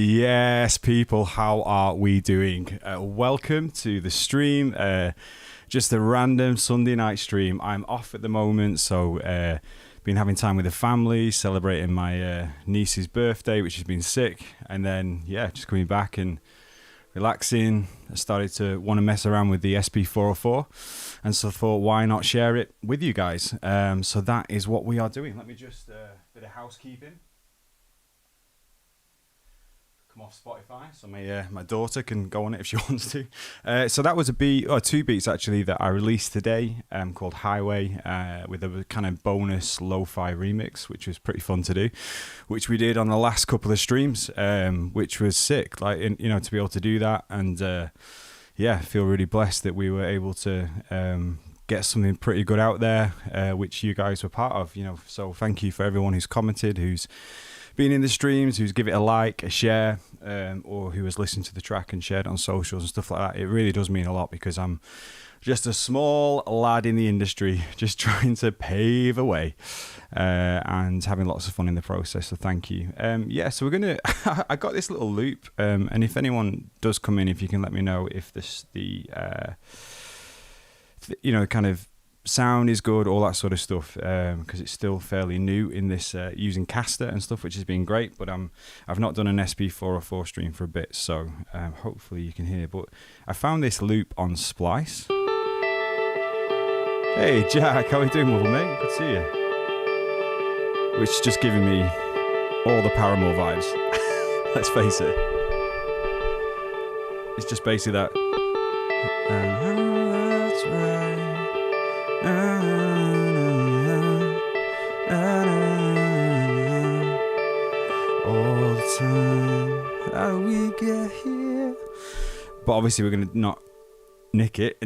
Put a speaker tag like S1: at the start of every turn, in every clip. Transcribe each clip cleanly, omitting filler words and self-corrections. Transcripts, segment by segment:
S1: Yes, people, how are we doing? Welcome to the stream. Just a random Sunday night stream. I'm off at the moment, so been having time with the family, celebrating my niece's birthday, which has been sick, and then just coming back and relaxing. I started to want to mess around with the Sp404, and so I thought, why not share it with you guys? So that is what we are doing. Let me just bit of housekeeping. Off Spotify, so my daughter can go on it if she wants to. So that was a beat, or two beats actually, that I released today, called Highway, with a kind of bonus lo-fi remix, which was pretty fun to do, which we did on the last couple of streams, which was sick. Like, to be able to do that, and I feel really blessed that we were able to get something pretty good out there, which you guys were part of. So thank you for everyone who's commented, who's been in the streams, who's give it a like, a share, or who has listened to the track and shared it on socials and stuff like that. It really does mean a lot, because I'm just a small lad in the industry, just trying to pave a way, and having lots of fun in the process. So thank you. So we're gonna. I got this little loop, and if anyone does come in, if you can let me know if the kind of sound is good, all that sort of stuff, because it's still fairly new in this using caster and stuff, which has been great, but I've not done an Sp404 stream for a bit, so hopefully you can hear. But I found this loop on Splice. Hey Jack, how are you doing, mother mate? Good to see you. Which is just giving me all the Paramore vibes. Let's face it, it's just basically that that's right. All the time, how do we get here? But obviously we're going to not nick it,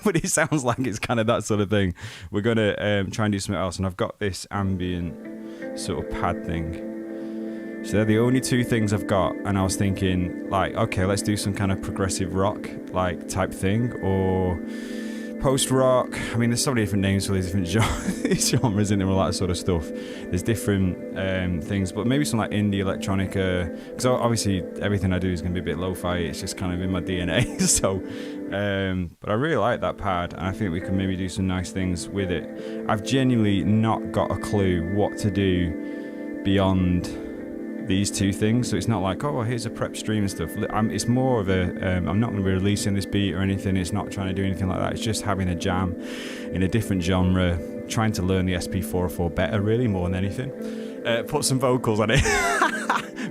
S1: but it sounds like it's kind of that sort of thing. We're going to try and do something else, and I've got this ambient sort of pad thing. So they're the only two things I've got, and I was thinking, like, okay, let's do some kind of progressive rock like type thing, or post-rock. I mean, there's so many different names for these different genres in there, all that sort of stuff. There's different things, but maybe some like indie, electronica, because obviously everything I do is going to be a bit lo-fi. It's just kind of in my DNA. So, but I really like that pad, and I think we can maybe do some nice things with it. I've genuinely not got a clue what to do beyond these two things, so it's not like, oh, here's a prep stream and stuff. It's more of a I'm not going to be releasing this beat or anything. It's not trying to do anything like that. It's just having a jam in a different genre, trying to learn the Sp404 better, really, more than anything. Put some vocals on it.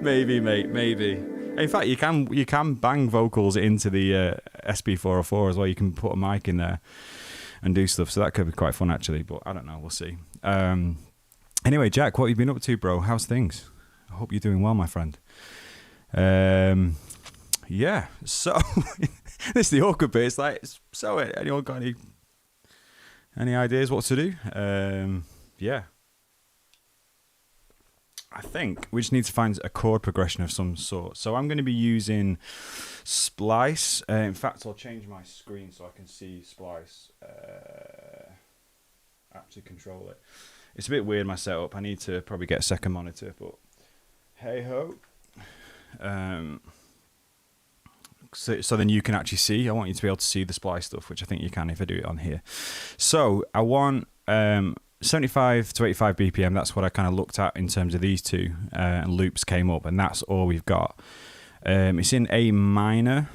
S1: Maybe, mate, maybe. In fact, you can bang vocals into the Sp404 as well. You can put a mic in there and do stuff, so that could be quite fun actually, but I don't know, we'll see. Anyway, Jack, what have you been up to, bro? How's things? I hope you're doing well, my friend. So this is the awkward bit. It's like, so anyone got any ideas what to do? I think we just need to find a chord progression of some sort. So I'm going to be using Splice. In fact, I'll change my screen so I can see Splice. Actually control it. It's a bit weird, my setup. I need to probably get a second monitor, but hey ho. So then you can actually see. I want you to be able to see the Splice stuff, which I think you can if I do it on here. So I want 75 to 85 BPM. That's what I kind of looked at in terms of these two, and loops came up, and that's all we've got. It's in A minor.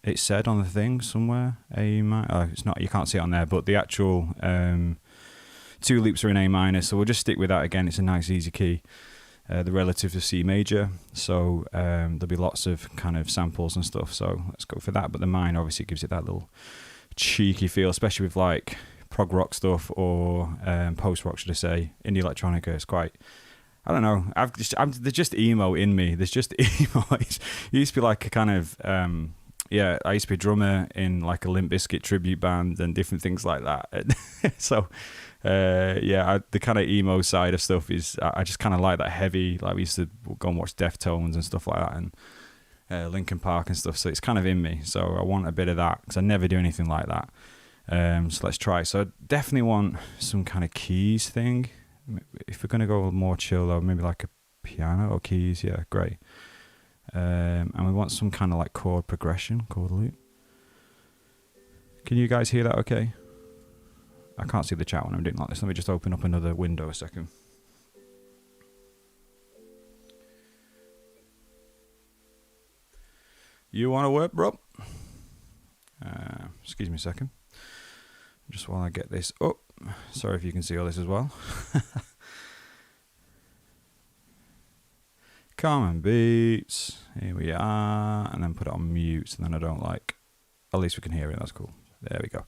S1: It said on the thing somewhere. A minor. Oh, it's not. You can't see it on there, but the actual two loops are in A minor. So we'll just stick with that again. It's a nice easy key. The relative to C major, so there'll be lots of kind of samples and stuff, so let's go for that. But the minor obviously gives it that little cheeky feel, especially with like prog rock stuff or post rock, should I say, indie electronica. It's quite, I don't know, there's just emo in me. There's just emo. It used to be like a kind of I used to be a drummer in like a Limp Bizkit tribute band and different things like that. So the kind of emo side of stuff is, I just kind of like that heavy, like we used to go and watch Deftones and stuff like that, and Linkin Park and stuff, so it's kind of in me, so I want a bit of that, because I never do anything like that. So let's try. So I definitely want some kind of keys thing. If we're going to go more chill though, maybe like a piano or keys, yeah, great. And we want some kind of like chord progression, chord loop. Can you guys hear that okay? I can't see the chat when I'm doing like this. Let me just open up another window a second. You want to work, bro? Excuse me a second. Just while I get this up. Sorry if you can see all this as well. Common beats. Here we are. And then put it on mute so then I don't like... At least we can hear it. That's cool. There we go.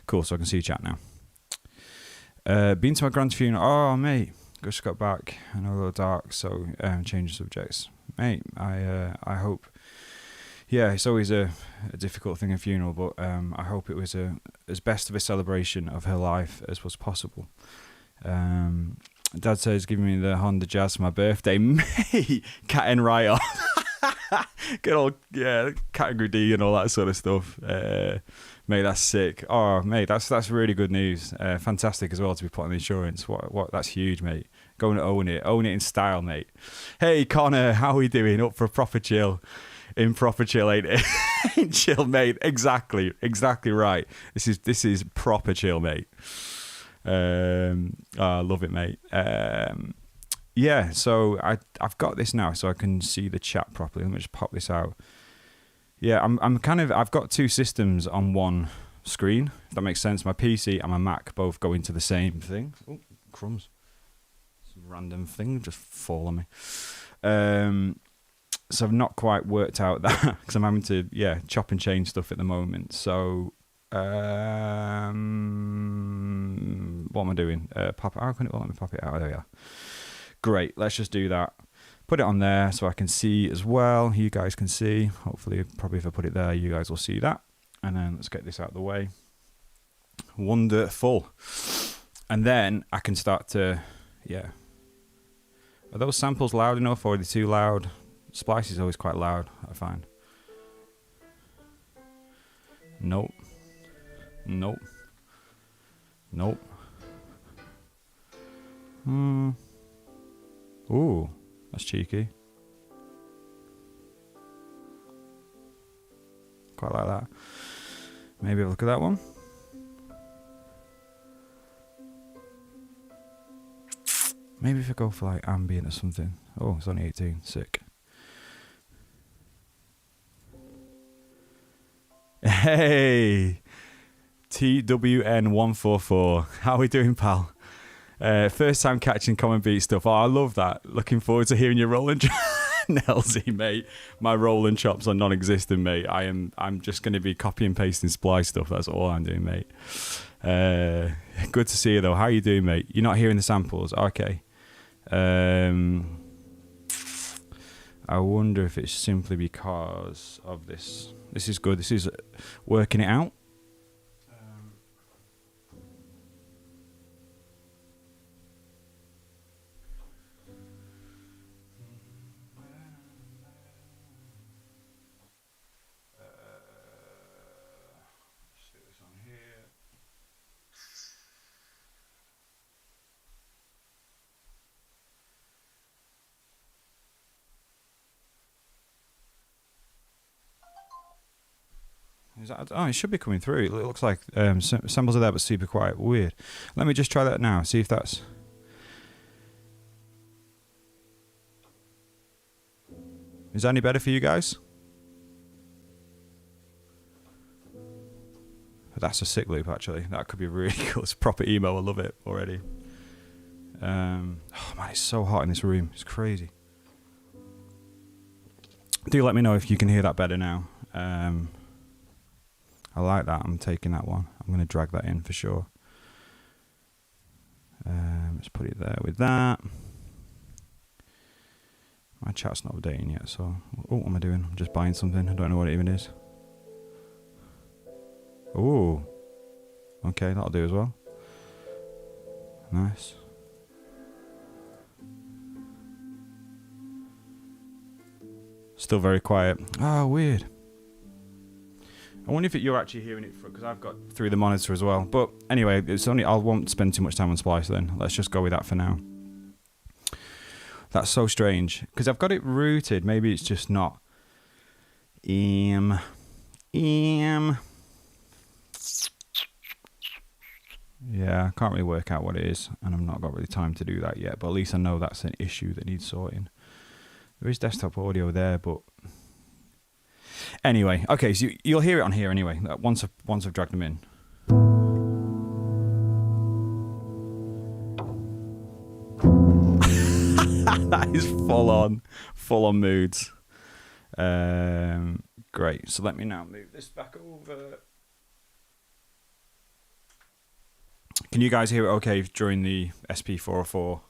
S1: Cool. So I can see chat now. Been to my grand's funeral. Oh, mate. Just got back. I know a little dark, so change the subjects. Mate, I hope... Yeah, it's always a difficult thing, a funeral, but I hope it was as best of a celebration of her life as was possible. Dad says giving me the Honda Jazz for my birthday. Mate, cat and right on. Good old, yeah, category D and all that sort of stuff. Mate, that's sick. Oh, mate, that's really good news. Fantastic as well to be put on the insurance. What? That's huge, mate. Go and own it in style, mate. Hey, Connor, how are we doing? Up for a proper chill. In proper chill, ain't it? Ain't chill, mate. Exactly right. This is proper chill, mate. I love it, mate. Yeah, so I've got this now, so I can see the chat properly. Let me just pop this out. Yeah, I've got two systems on one screen, if that makes sense. My PC and my Mac both go into the same thing. Oh, crumbs. Some random thing just fall on me. So I've not quite worked out that because I'm having to, chop and change stuff at the moment. So, what am I doing? How can it let me pop it out? There we are. Great. Let's just do that. Put it on there so I can see as well. You guys can see. Hopefully, probably if I put it there, you guys will see that. And then let's get this out of the way. Wonderful. And then I can start to, Are those samples loud enough or are they too loud? Splice is always quite loud, I find. Nope. Ooh, that's cheeky. Quite like that. Maybe have a look at that one. Maybe if I go for like ambient or something. Oh, it's only 18. Sick. Hey, TWN144. How are we doing, pal? First time catching common beat stuff. Oh, I love that. Looking forward to hearing your Roland. Nelsy, mate. My Roland chops are non-existent, mate. I'm just going to be copy and pasting Splice stuff. That's all I'm doing, mate. Good to see you, though. How are you doing, mate? You're not hearing the samples? Okay. I wonder if it's simply because of this. This is good. This is working it out. Stick this on here. It should be coming through. It looks like samples are there, but super quiet. Weird. Let me just try that now. See if that's... Is that any better for you guys? That's a sick loop, actually. That could be really cool. It's proper emo. I love it already. Oh, man, it's so hot in this room. It's crazy. Do let me know if you can hear that better now. I like that. I'm taking that one. I'm going to drag that in for sure. Let's put it there with that. My chat's not updating yet, so... Oh, what am I doing? I'm just buying something. I don't know what it even is. Ooh. Okay, that'll do as well. Nice. Still very quiet. Oh, weird. I wonder if you're actually hearing it because I've got through the monitor as well. But anyway, I won't spend too much time on Splice then. Let's just go with that for now. That's so strange because I've got it rooted. Maybe it's just not. Yeah, I can't really work out what it is, and I've not got really time to do that yet. But at least I know that's an issue that needs sorting. There is desktop audio there, but anyway, okay. So you'll hear it on here anyway. Once I've dragged them in. That is full on moods. Great. So let me now move this back over. Can you guys hear it okay during the Sp404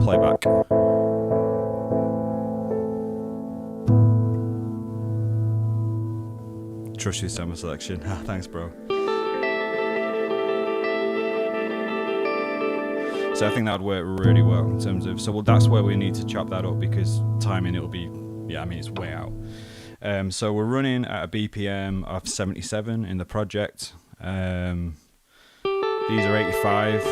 S1: playback? Trust your summer selection. Thanks, bro. So I think that would work really well in terms of, so well, that's where we need to chop that up because timing it'll be, yeah, I mean, it's way out. So we're running at a BPM of 77 in the project. These are 85,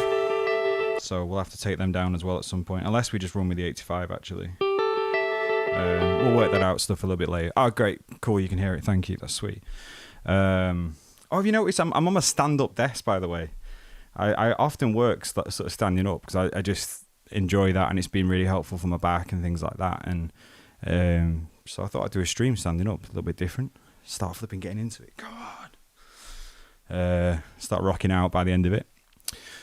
S1: so we'll have to take them down as well at some point, unless we just run with the 85 actually. We'll work that out stuff a little bit later. Oh, great, cool, you can hear it, thank you, that's sweet. Oh, have you noticed I'm on my stand-up desk, by the way? I often work sort of standing up because I just enjoy that, and it's been really helpful for my back and things like that. And so I thought I'd do a stream standing up, a little bit different. Start flipping getting into it. God. Start rocking out by the end of it.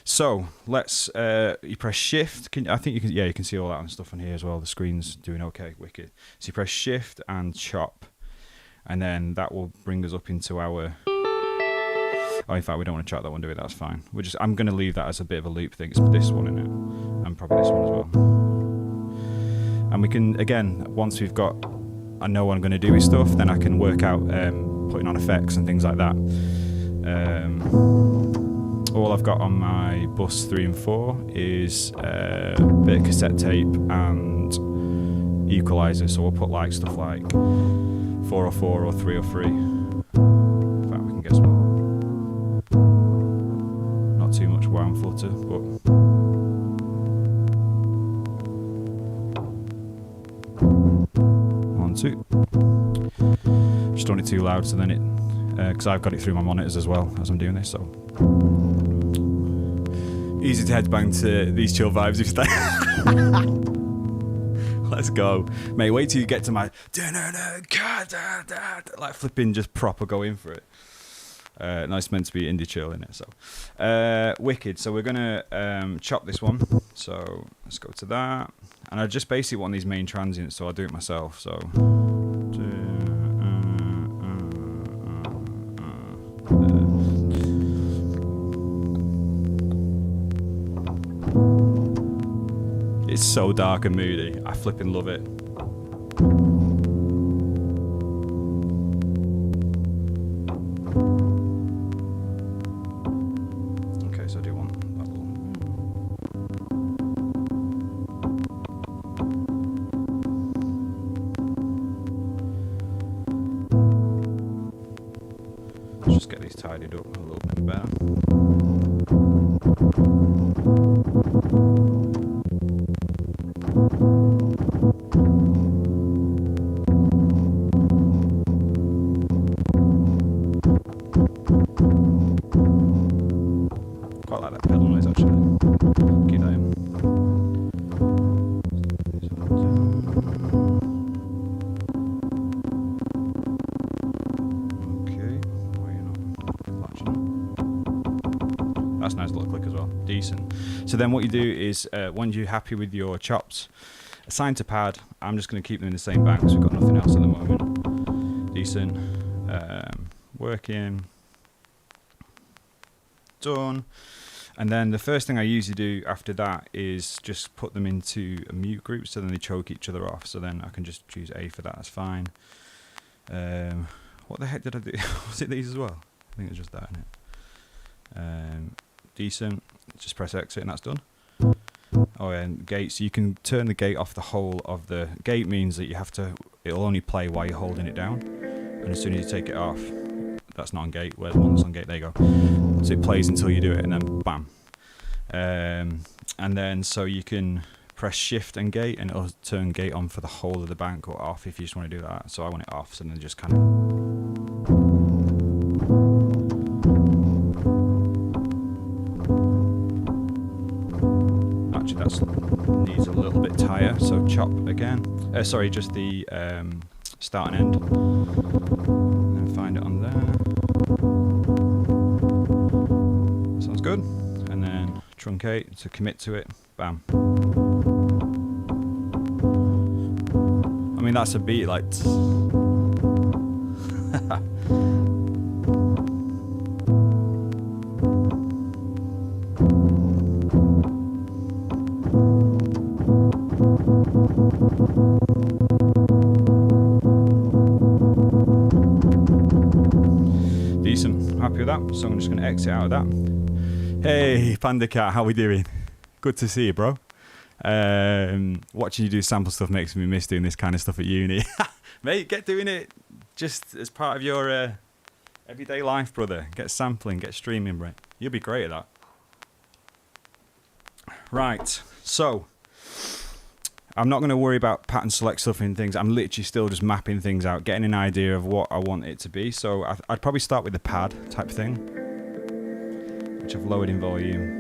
S1: So let's. You press Shift. I think you can. Yeah, you can see all that and stuff on here as well. The screen's doing okay, wicked. So you press Shift and Chop, and then that will bring us up into our. Oh, in fact, we don't want to chop that one, do we? That's fine. I'm going to leave that as a bit of a loop thing. It's this one in it, and probably this one as well. And we can, again, once we've got, I know what I'm going to do with stuff, then I can work out putting on effects and things like that. All I've got on my bus 3 and 4 is a bit of cassette tape and equalizer. So we'll put like stuff like 404 or 303. In fact, we can get some. Not too much wound flutter, but 1, 2. Just don't want it too loud, so then it, because I've got it through my monitors as well as I'm doing this, so easy to headbang to these chill vibes if you stay. Let's go, mate. Wait till you get to my like flipping, just proper go in for it. No, it's meant to be indie chill in it, so wicked. So we're gonna chop this one. So let's go to that, and I just basically want these main transients, so I'll do it myself. So it's so dark and moody. I flipping love it. Just get these tidied up a little bit better. Quite like that pedal noise actually. Keep that in. That's a nice little click as well. Decent. So then what you do is, once you're happy with your chops, assign to pad. I'm just going to keep them in the same bank because we've got nothing else at the moment. Decent. Working. Done. And then the first thing I usually do after that is just put them into a mute group so then they choke each other off. So then I can just choose A for that. That's fine. What the heck did I do? Was it these as well? I think it's just that, isn't it? Decent. Just press exit and that's done. Oh, and gate. So you can turn the gate off the whole of the gate. Means that you have to. It'll only play while you're holding it down, and as soon as you take it off, that's not on gate. Where the one's on gate, there you go. So it plays until you do it, and then bam. And then so you can press shift and gate, and it'll turn gate on for the whole of the bank, or off if you just want to do that. So I want it off, so then just kind of. Actually, that needs a little bit tighter, so chop again. Sorry, just the start and end. And find it on there. Sounds good. And then truncate to commit to it. Bam. I mean, that's a beat like. Decent, happy with that. So I'm just going to exit out of that. Hey, Panda Cat, how we doing? Good to see you, bro. Watching you do sample stuff makes me miss doing this kind of stuff at uni. Mate, get doing it just as part of your everyday life, brother. Get sampling, get streaming, bro. You'll be great at that. Right, so I'm not going to worry about pattern select stuff and things. I'm literally still just mapping things out, getting an idea of what I want it to be. So I'd probably start with the pad type thing, which I've lowered in volume.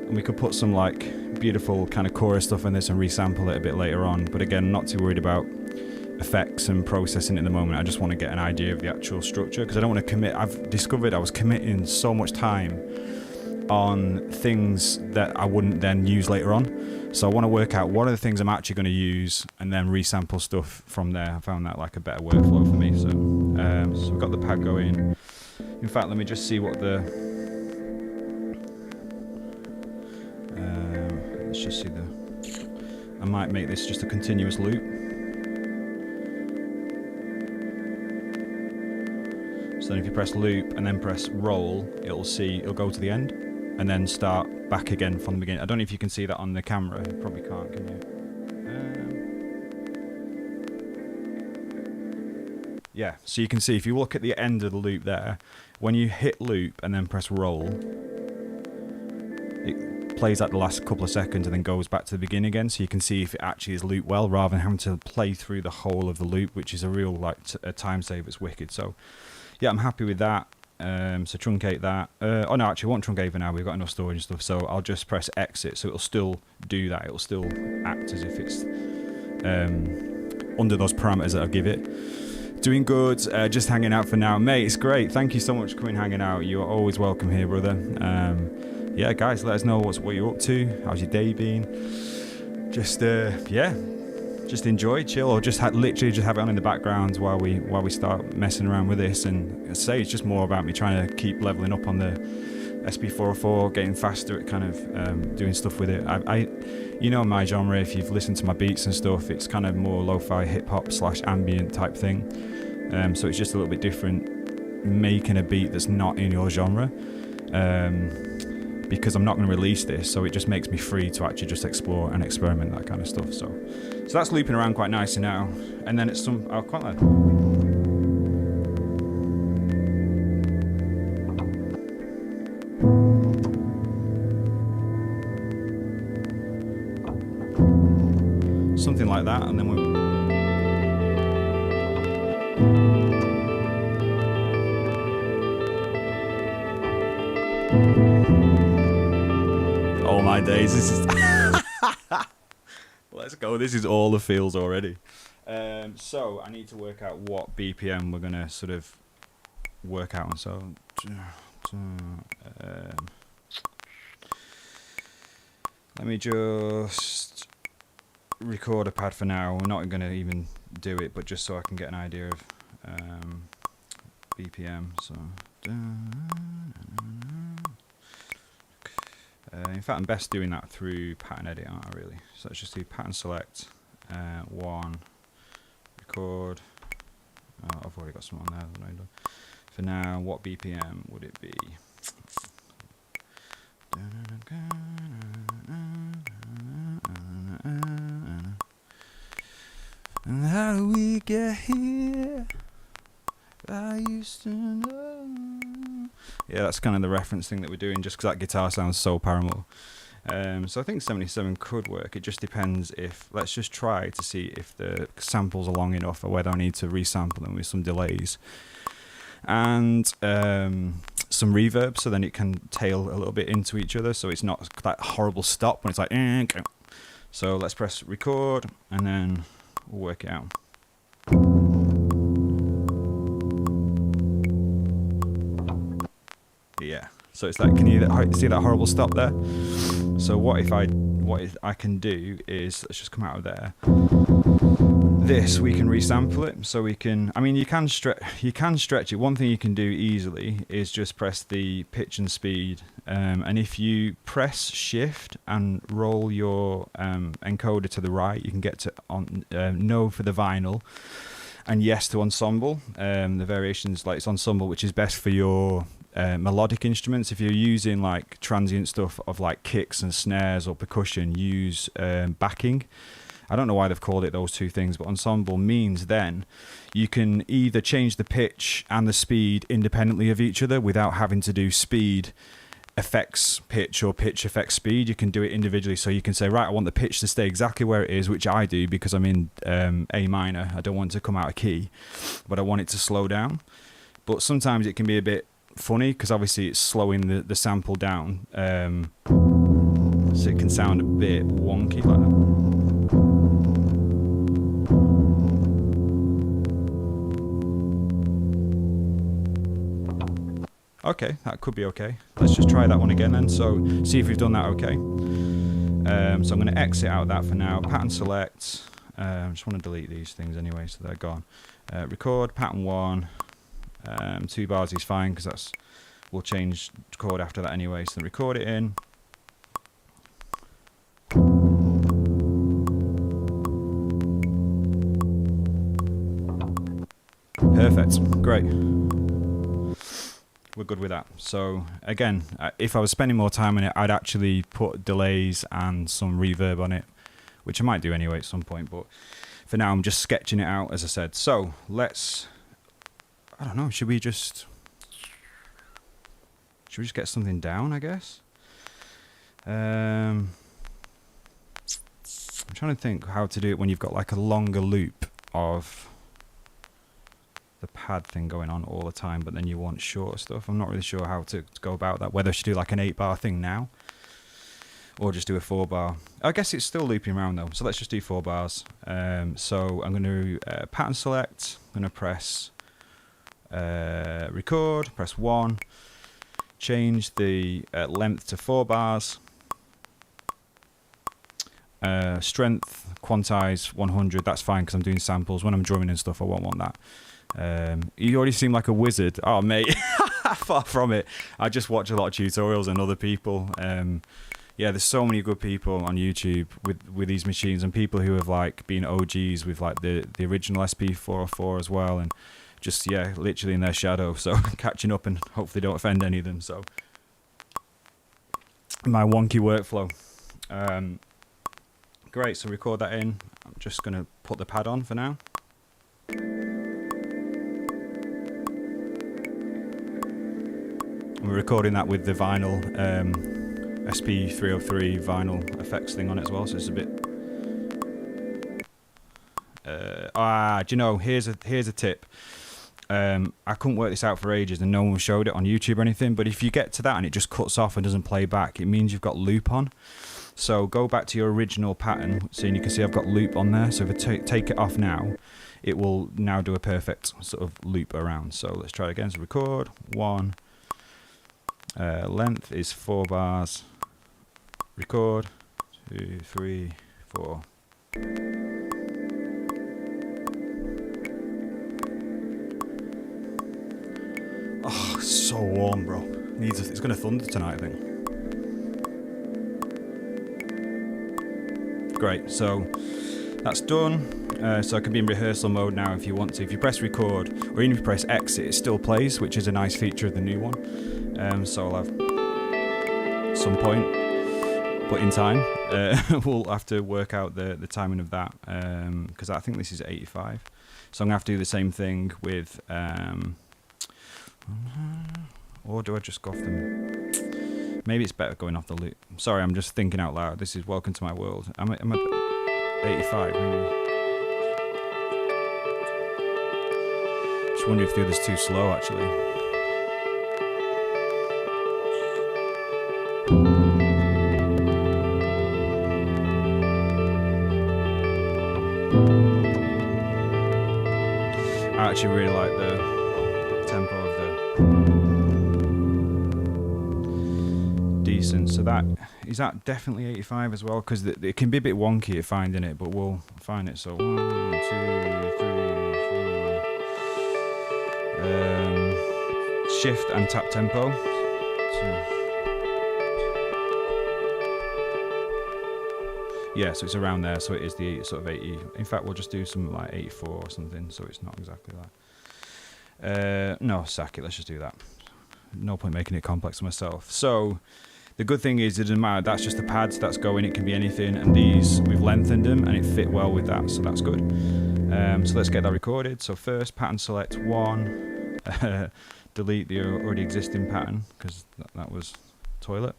S1: And we could put some like beautiful kind of chorus stuff in this and resample it a bit later on. But again, not too worried about effects and processing at the moment. I just want to get an idea of the actual structure, because I don't want to commit. I've discovered I was committing so much time on things that I wouldn't then use later on. So I want to work out what are the things I'm actually going to use and then resample stuff from there. I found that like a better workflow for me. So, so we've got the pad going. In fact, let me just see what the... let's just see the... I might make this just a continuous loop. So then if you press loop and then press roll, it'll go to the end and then start back again from the beginning. I don't know if you can see that on the camera. You probably can't, can you? Yeah, so you can see if you look at the end of the loop there, when you hit loop and then press roll, it plays at the last couple of seconds and then goes back to the beginning again, so you can see if it actually is looped well, rather than having to play through the whole of the loop, which is a real like a time saver. It's wicked. So yeah, I'm happy with that. So truncate that. Oh no, actually I won't truncate for now. We've got enough storage and stuff. So I'll just press exit. So it'll still do that. It'll still act as if it's under those parameters that I give it. Doing good. Just hanging out for now, mate. It's great. Thank you so much for coming hanging out. You are always welcome here, brother. Yeah, guys, let us know what you're up to. How's your day been? Just yeah. Just enjoy, chill, or just literally just have it on in the background while we start messing around with this. And I say it's just more about me trying to keep leveling up on the Sp404, getting faster at kind of doing stuff with it. I you know my genre, if you've listened to my beats and stuff, it's kind of more lo-fi hip-hop / ambient type thing. So it's just a little bit different making a beat that's not in your genre. Because I'm not going to release this, so it just makes me free to actually just explore and experiment, that kind of stuff. So that's looping around quite nicely now. And then it's I'll quite like. Something like that, and then we'll. Oh my days, this is let's go. This is all the feels already. So I need to work out what BPM we're gonna sort of work out on. So let me just record a pad for now. We're not gonna even do it, but just so I can get an idea of BPM. So in fact, I'm best doing that through pattern edit, aren't I, really? So let's just do pattern select, 1, record. Oh, I've already got some on there. For now, what BPM would it be? And how do we get here? I used to know. Yeah, that's kind of the reference thing that we're doing, just because that guitar sounds so Paramore. So I think 77 could work. It just depends if, let's just try to see if the samples are long enough or whether I need to resample them with some delays. And some reverb, so then it can tail a little bit into each other, so it's not that horrible stop when it's like, okay. So let's press record, and then we'll work it out. Yeah, so it's like, can you see that horrible stop there? So what I can do is, let's just come out of there. This, we can resample it, so we can, I mean, you can stretch it. One thing you can do easily is just press the pitch and speed, and if you press shift and roll your encoder to the right, you can get to no for the vinyl, and yes to ensemble. The variations, like it's ensemble, which is best for your melodic instruments. If you're using like transient stuff of like kicks and snares or percussion, use backing. I don't know why they've called it those two things, but ensemble means then you can either change the pitch and the speed independently of each other without having to do speed affects pitch or pitch affects speed. You can do it individually, so you can say, right, I want the pitch to stay exactly where it is, which I do because I'm in A minor. I don't want it to come out of key, but I want it to slow down. But sometimes it can be a bit funny because obviously it's slowing the sample down, so it can sound a bit wonky like that. Okay, that could be okay. Let's just try that one again then. So see if we've done that okay. So I'm going to exit out that for now. Pattern select. I just want to delete these things anyway, so they're gone. Record pattern 1. 2 bars is fine because that's, we'll change chord after that anyway. So record it in. Perfect. Great. We're good with that. So again, if I was spending more time on it, I'd actually put delays and some reverb on it, which I might do anyway at some point, but for now I'm just sketching it out, as I said. So let's, I don't know, should we just get something down, I guess? I'm trying to think how to do it when you've got like a longer loop of the pad thing going on all the time, but then you want shorter stuff. I'm not really sure how to go about that, whether I should do like an 8-bar thing now or just do a 4-bar. I guess it's still looping around though, so let's just do 4 bars. So I'm going to pattern select, I'm going to press record, press 1, change the length to 4 bars, strength, quantize 100, that's fine because I'm doing samples. When I'm drumming and stuff I won't want that. You already seem like a wizard. Oh mate, far from it. I just watch a lot of tutorials and other people. Yeah, there's so many good people on YouTube with these machines, and people who have like been OGs with like the original Sp404 as well, and just, yeah, literally in their shadow. So catching up, and hopefully don't offend any of them. So my wonky workflow. Great, so record that in. I'm just gonna put the pad on for now. We're recording that with the vinyl Sp404 vinyl effects thing on it as well, so it's a bit. Do you know? Here's a tip. I couldn't work this out for ages, and no one showed it on YouTube or anything. But if you get to that and it just cuts off and doesn't play back, it means you've got loop on. So go back to your original pattern, so you can see I've got loop on there. So if I take it off now, it will now do a perfect sort of loop around. So let's try it again. So record 1. Length is 4 bars. Record 2, 3, 4. Oh, so warm, bro. It's gonna thunder tonight, I think. Great. So that's done. So I can be in rehearsal mode now if you want to. If you press record, or even if you press exit, it still plays, which is a nice feature of the new one. So I'll have some point, but in time, we'll have to work out the timing of that, because I think this is 85. So I'm gonna have to do the same thing with, or do I just go off them? Maybe it's better going off the loop. Sorry, I'm just thinking out loud. This is welcome to my world. I'm at 85. Maybe. Just wonder if the other's too slow, actually. I actually really like the tempo of the decent. So that is that definitely 85 as well, because it can be a bit wonky at finding it, but we'll find it. So 1, 2, 3, 4. Shift and tap tempo. Yeah, so it's around there, so it is the sort of 80. In fact, we'll just do something like 84 or something, so it's not exactly that. No, sack it, let's just do that. No point making it complex for myself. So, the good thing is, it doesn't matter, that's just the pads that's going, it can be anything, and these, we've lengthened them, and it fit well with that, so that's good. So let's get that recorded. So first, pattern select 1, delete the already existing pattern, because that was toilet.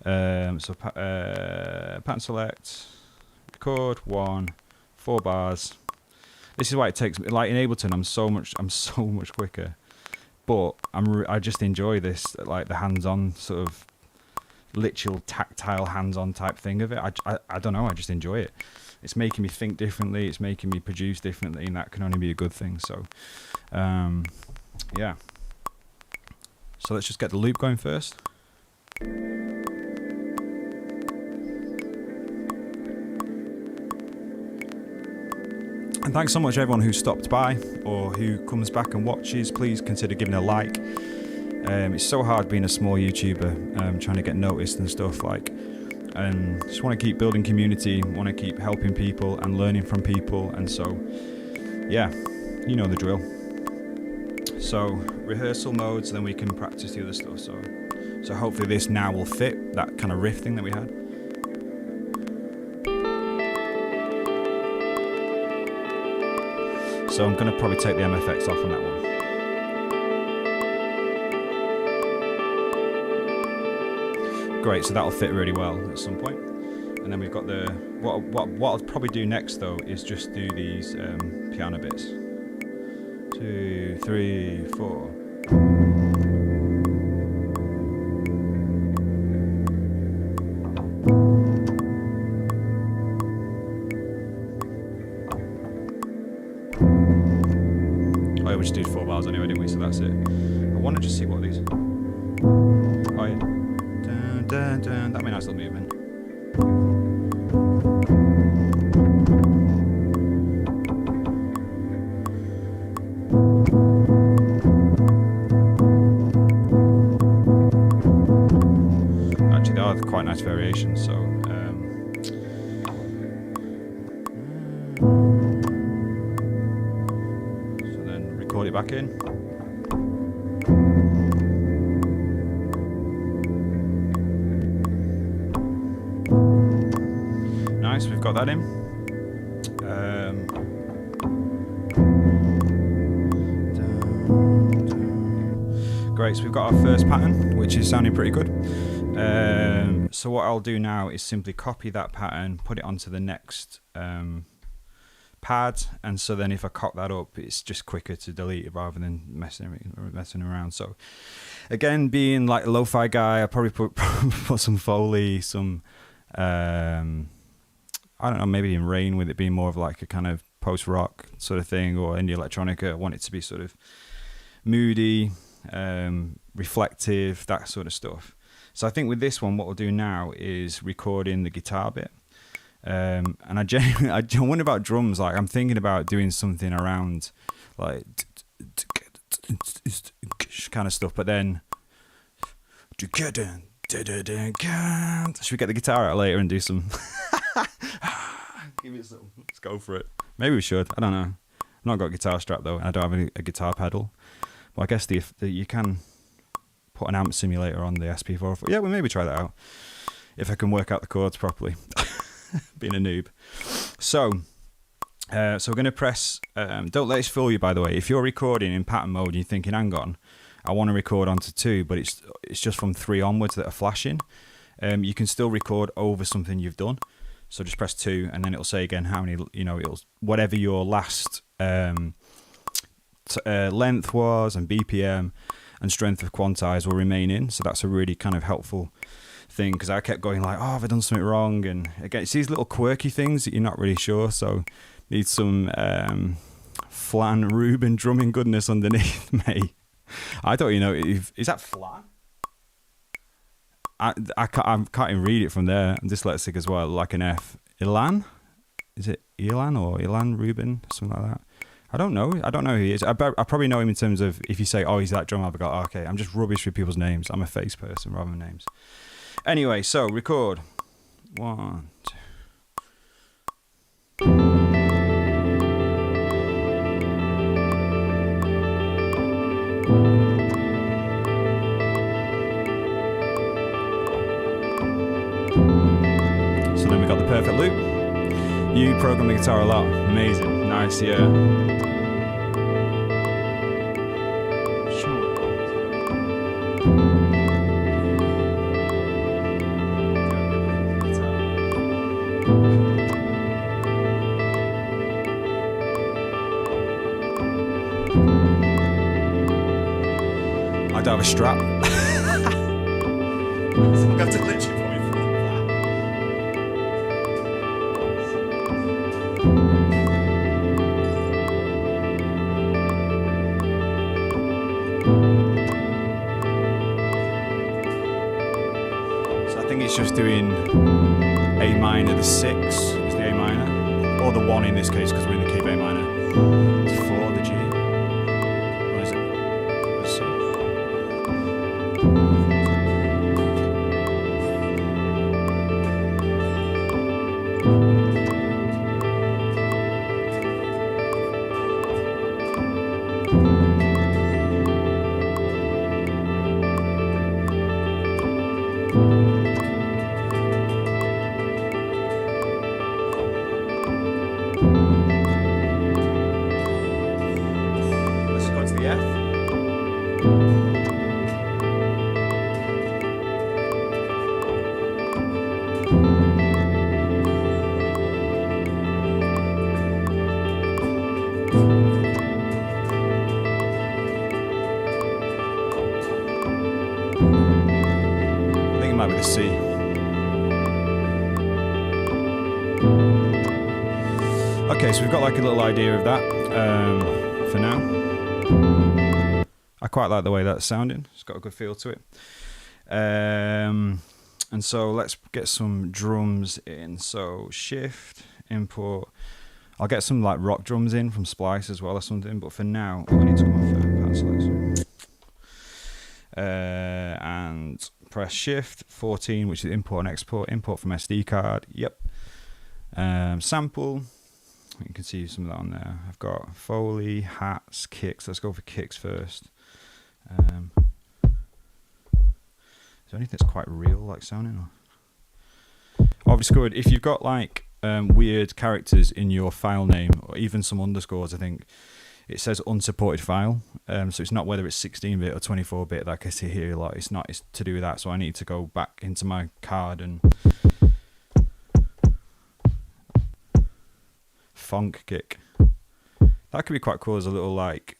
S1: So pattern select, record 1, 4 bars. This is why it takes, like in Ableton, I'm so much quicker, but I just enjoy this, like the hands-on sort of literal tactile hands-on type thing of it. I don't know, I just enjoy it. It's making me think differently, it's making me produce differently, and that can only be a good thing. So yeah, so let's just get the loop going first. And thanks so much everyone who stopped by or who comes back and watches. Please consider giving a like. It's so hard being a small YouTuber, trying to get noticed and stuff, like, just want to keep building community, want to keep helping people and learning from people, and so yeah, you know the drill. So rehearsal mode, so then we can practice the other stuff. So hopefully this now will fit that kind of riff thing that we had. So I'm going to probably take the MFX off on that one. Great, so that'll fit really well at some point. And then we've got the, what I'll probably do next though is just do these piano bits. 2, 3, 4. We just did 4 bars anyway, didn't we? So that's it. I want to just see what these. Oh yeah. Dun, dun, dun. That'd be a nice little movement. Actually, they are quite nice variations. So. Record it back in. Nice, we've got that in. Great, so we've got our first pattern, which is sounding pretty good. So what I'll do now is simply copy that pattern, put it onto the next pad, and so then if I cock that up, it's just quicker to delete it rather than messing around. So again, being like a lo-fi guy, I probably put some Foley, some I don't know, maybe in Rain, with it being more of like a kind of post-rock sort of thing, or in the Electronica, I want it to be sort of moody, reflective, that sort of stuff. So I think with this one, what we'll do now is record in the guitar bit. And I wonder about drums. Like, I'm thinking about doing something around like kind of stuff, but then should we get the guitar out later and do some? Give me some. Let's go for it. Maybe we should. I don't know. I've not got a guitar strap though, and I don't have a guitar pedal. Well, I guess you can put an amp simulator on the Sp404. Yeah, we'll maybe try that out if I can work out the chords properly. Being a noob. So we're going to press, don't let this fool you, by the way. If you're recording in pattern mode and you're thinking, hang on, I want to record onto 2, but it's just from 3 onwards that are flashing. You can still record over something you've done. So just press 2, and then it'll say again how many, it'll whatever your last length was, and BPM and strength of quantize will remain in. So that's a really kind of helpful thing, because I kept going like, oh, have I done something wrong? And again, it's these little quirky things that you're not really sure. So need some Flan Reuben drumming goodness underneath, mate. I don't is that Flan? I can't even read it from there. I'm dyslexic as well, like an F. Ilan? Is it Ilan or Ilan Rubin? Something like that. I don't know who he is. I probably know him in terms of, if you say, oh, he's that drummer, I'll be like, oh, okay, I'm just rubbish with people's names. I'm a face person rather than names. Anyway, so record. 1, 2. So then we got the perfect loop. You program the guitar a lot. Amazing. Nice, yeah. I don't have a strap. So I've got to literally put me through that. So I think it's just doing A minor, the 6 is the A minor, or the 1 in this case because we're in the key of A minor. It's 4, the G. What is it? Let's see. Let's go to the F. I think it might be the C. Okay, so we've got like a little idea of that for now. I quite like the way that's sounding. It's got a good feel to it. And so let's get some drums in. So shift, import. I'll get some like rock drums in from Splice as well or something. But for now, I need to come off part selection. And press shift 14, which is import and export. Import from SD card. Yep. Sample. You can see some of that on there. I've got Foley, hats, kicks. Let's go for kicks first. Is there anything that's quite real like sounding? Obviously good. If you've got like weird characters in your file name, or even some underscores, I think it says unsupported file. So it's not whether it's 16-bit or 24-bit that I see here a lot. It's not. It's to do with that. So I need to go back into my card and funk kick. That could be quite cool as a little like.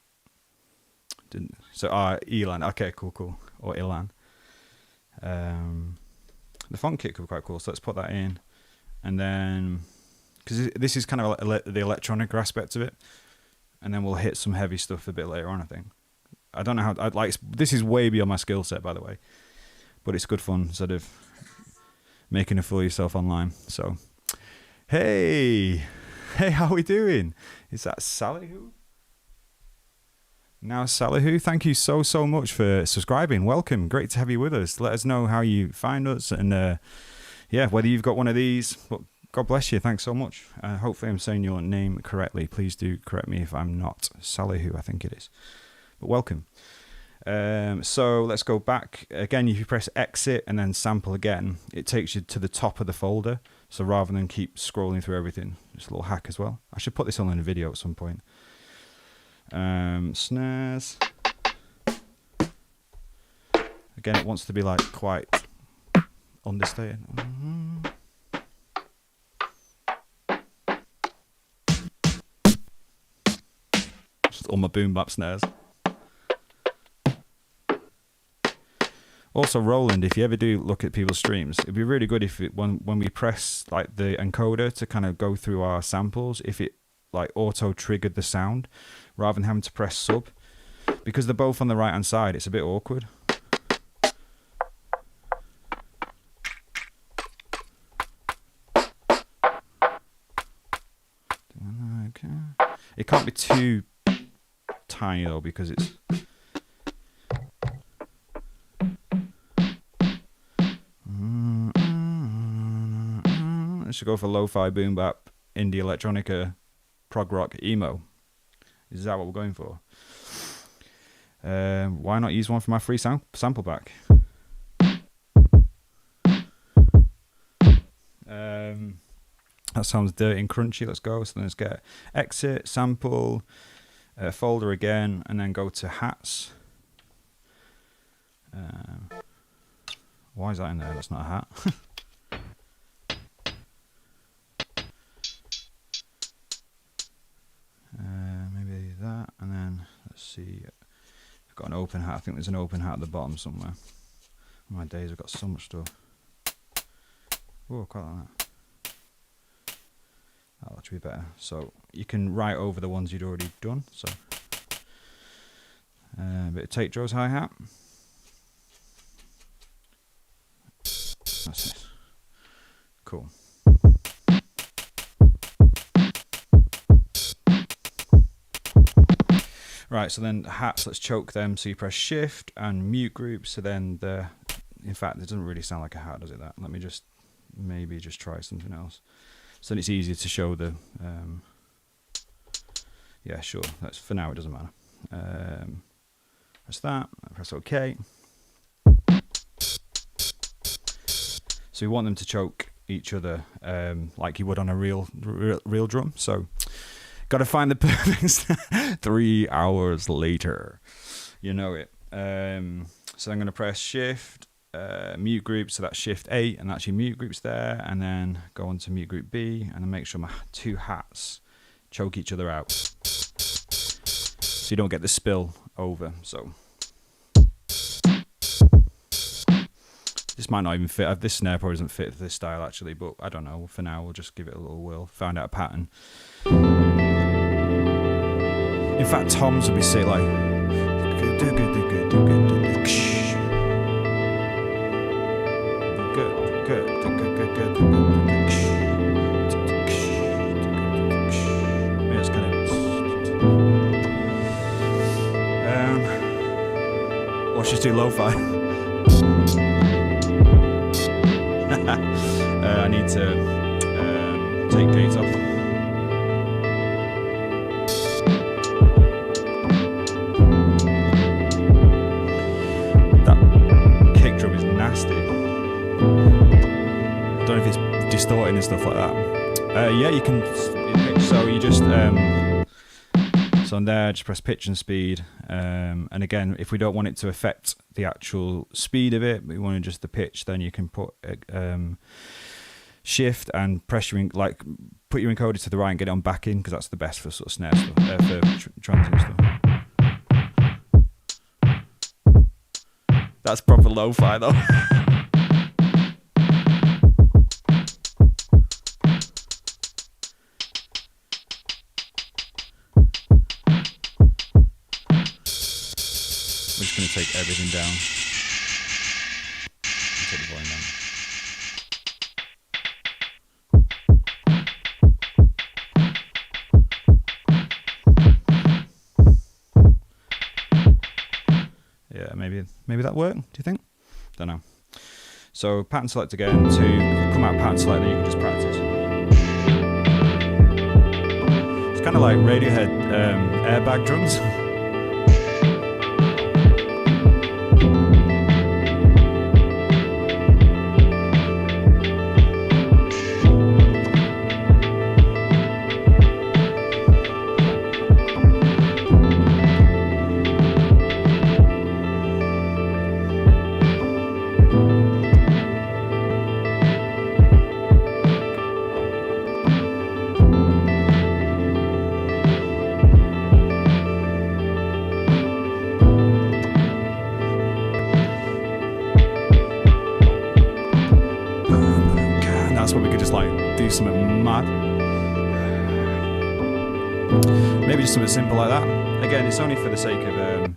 S1: So Elan. Okay, cool. Or Ilan. The funk kick could be quite cool. So let's put that in, and then because this is kind of like the Electronica aspect of it, and then we'll hit some heavy stuff a bit later on. I think. I don't know how. I'd like. This is way beyond my skill set, by the way, but it's good fun, sort of making a fool of yourself online. So, hey, how are we doing? Is that Salihu? Now Salihu, thank you so much for subscribing. Welcome, great to have you with us. Let us know how you find us, and yeah, whether you've got one of these. But God bless you. Thanks so much. Hopefully, I'm saying your name correctly. Please do correct me if I'm not. Salihu, I think it is. But welcome. So let's go back again. If you press exit and then sample again, it takes you to the top of the folder. So rather than keep scrolling through everything, just a little hack as well. I should put this on in a video at some point. Snares. Again, it wants to be like quite understated. Just all my Boombap snares. Also, Roland, if you ever do look at people's streams, it'd be really good if when we press like the encoder to kind of go through our samples, if it like auto triggered the sound rather than having to press sub, because they're both on the right hand side. It's a bit awkward. Okay. It can't be too tiny though, because it's. Should go for lo-fi, Boombap, indie, electronica, prog rock, emo. Is that what we're going for? Why not use one from my free sample pack? That sounds dirty and crunchy. Let's go. So let's get exit, sample, folder again, and then go to hats. Why is that in there? That's not a hat. Maybe that, and then let's see. I've got an open hat. I think there's an open hat at the bottom somewhere. My days, I've got so much stuff. Oh, quite like that. That'll actually be better. So you can write over the ones you'd already done. So a bit of Take Joe's hi-hat. That's it. Cool. Right, so then hats, let's choke them. So you press shift and mute group. So then in fact, it doesn't really sound like a hat, does it? That. Let me just maybe just try something else. So then it's easier to show the. Yeah, sure. That's for now. It doesn't matter. Press that. Press OK. So we want them to choke each other like you would on a real drum. So. Got to find the perfect 3 hours later. You know it. So I'm going to press shift, mute group. So that's shift 8, and actually mute groups there. And then go on to mute group B, and then make sure my two hats choke each other out. So you don't get the spill over. So this might not even fit. This snare probably doesn't fit this style actually, but I don't know. For now, we'll just give it a little whirl. Find out a pattern. In fact, toms would be sick, like. Yeah, it's kind of. Or just do lo-fi. I need to take gates off. Don't know if it's distorting and stuff like that. Yeah, you can pitch. So you just so on there, just press pitch and speed. And again, if we don't want it to affect the actual speed of it, we want just the pitch. Then you can put shift and press your put your encoder to the right and get it on back in, because that's the best for sort of snare stuff, for transient stuff. That's proper lo-fi though. We're just going to take everything down. Take the volume down. Yeah, maybe that worked, do you think? Don't know. So pattern select again. To come out pattern select, then you can just practice. It's kind of like Radiohead airbag drums. where we could just like do something mad. Maybe just something simple like that. Again, it's only for the sake of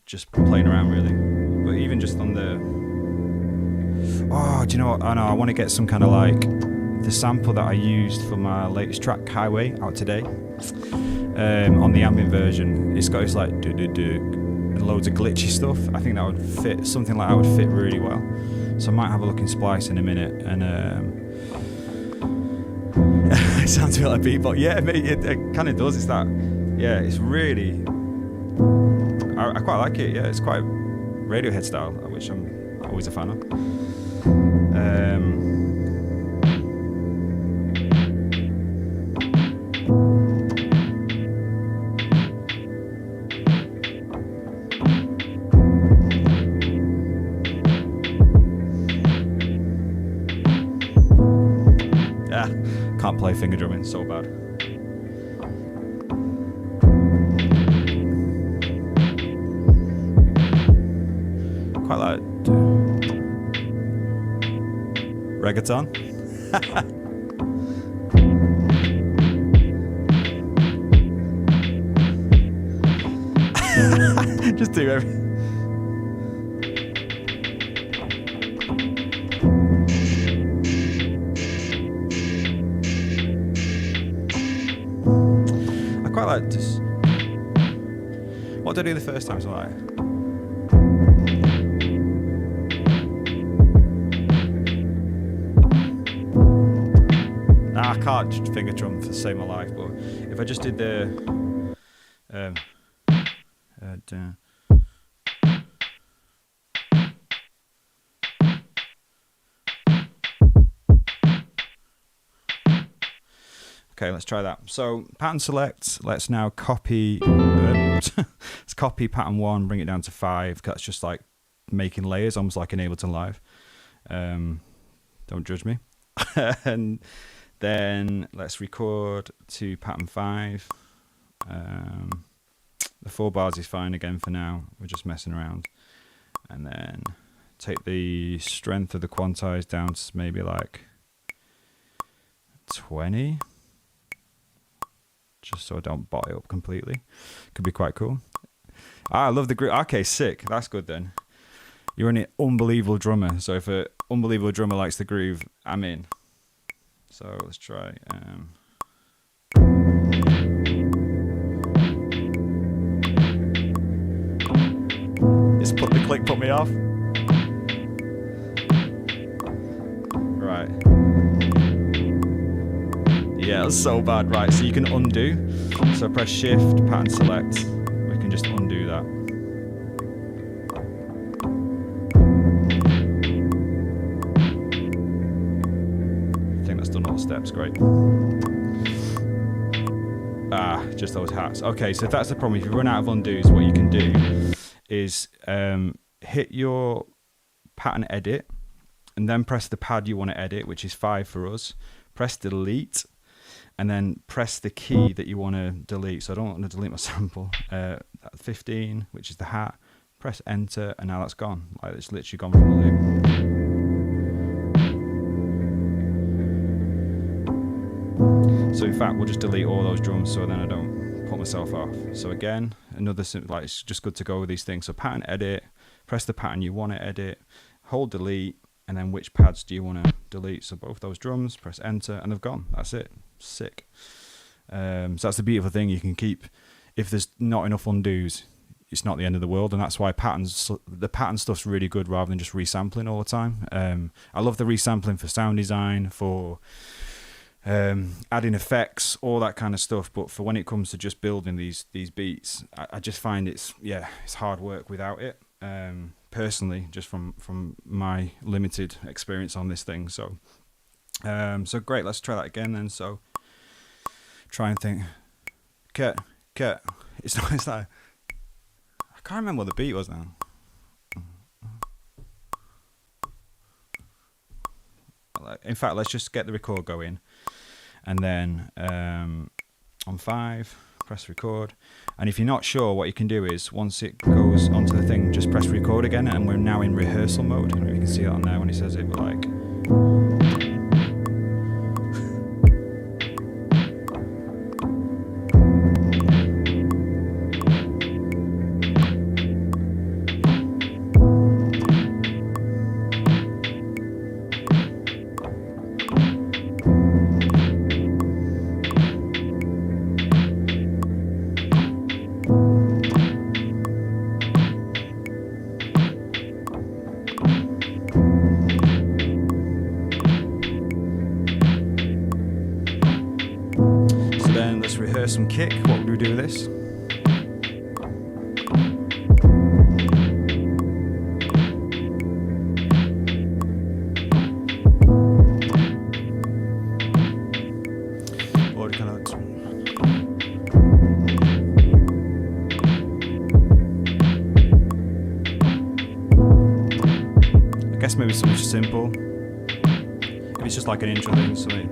S1: just playing around, really. But even just on the... Oh, do you know what? I know, I want to get some kind of like... The sample that I used for my latest track, Highway, out today. On the ambient version, it's got this like do-do-do and loads of glitchy stuff. I think that would fit, something like that would fit really well. So I might have a look in Splice in a minute and... It sounds a bit like beatbox. Yeah, it kind of does. It's that. Yeah, it's really. I quite like it. Yeah, it's quite Radiohead style, which I'm always a fan of. Can't play finger drumming, so bad. Quite like reggaeton. Just do everything. Quite like just what did I do the first time? So like I can't just finger drum for the sake of my life, but if I just did the okay, let's try that. So pattern select, let's now copy, let's copy pattern 1, bring it down to 5. That's just like making layers, almost like in Ableton Live. Don't judge me. And then let's record to pattern 5. The 4 bars is fine again for now. We're just messing around. And then take the strength of the quantize down to maybe like 20. Just so I don't bot it up completely. Could be quite cool. I love the groove. Okay, sick. That's good then. You're an unbelievable drummer. So if an unbelievable drummer likes the groove, I'm in. So let's try. The click put me off. Right. Yeah, that's so bad. Right, so you can undo. So press shift, pattern select. We can just undo that. I think that's done all steps, great. Just those hats. Okay, so if that's the problem, if you run out of undos, what you can do is hit your pattern edit and then press the pad you want to edit, which is 5 for us. Press delete and then press the key that you want to delete. So I don't want to delete my sample. 15, which is the hat. Press enter and now that's gone. Like it's literally gone from the loop. So in fact we'll just delete all those drums so then I don't put myself off. So again, another like it's just good to go with these things. So pattern edit, press the pattern you want to edit, hold delete, and then which pads do you want to delete? So both those drums, press enter, and they've gone. That's it. Sick. So that's the beautiful thing. You can keep, if there's not enough undos, it's not the end of the world, and that's why the pattern stuff's really good rather than just resampling all the time. I love the resampling for sound design, for adding effects, all that kind of stuff. But for when it comes to just building these beats, I just find it's hard work without it. Personally, just from my limited experience on this thing. So so great, let's try that again then. So try and think cut. It's not like I can't remember what the beat was now. In fact, let's just get the record going and then on 5 press record, and if you're not sure, what you can do is once it goes onto the thing, just press record again, and we're now in rehearsal mode. I don't know if you can see it on there when it says it, but like some kick. What would we do with this? I guess maybe something simple. If it's just like an intro thing, something.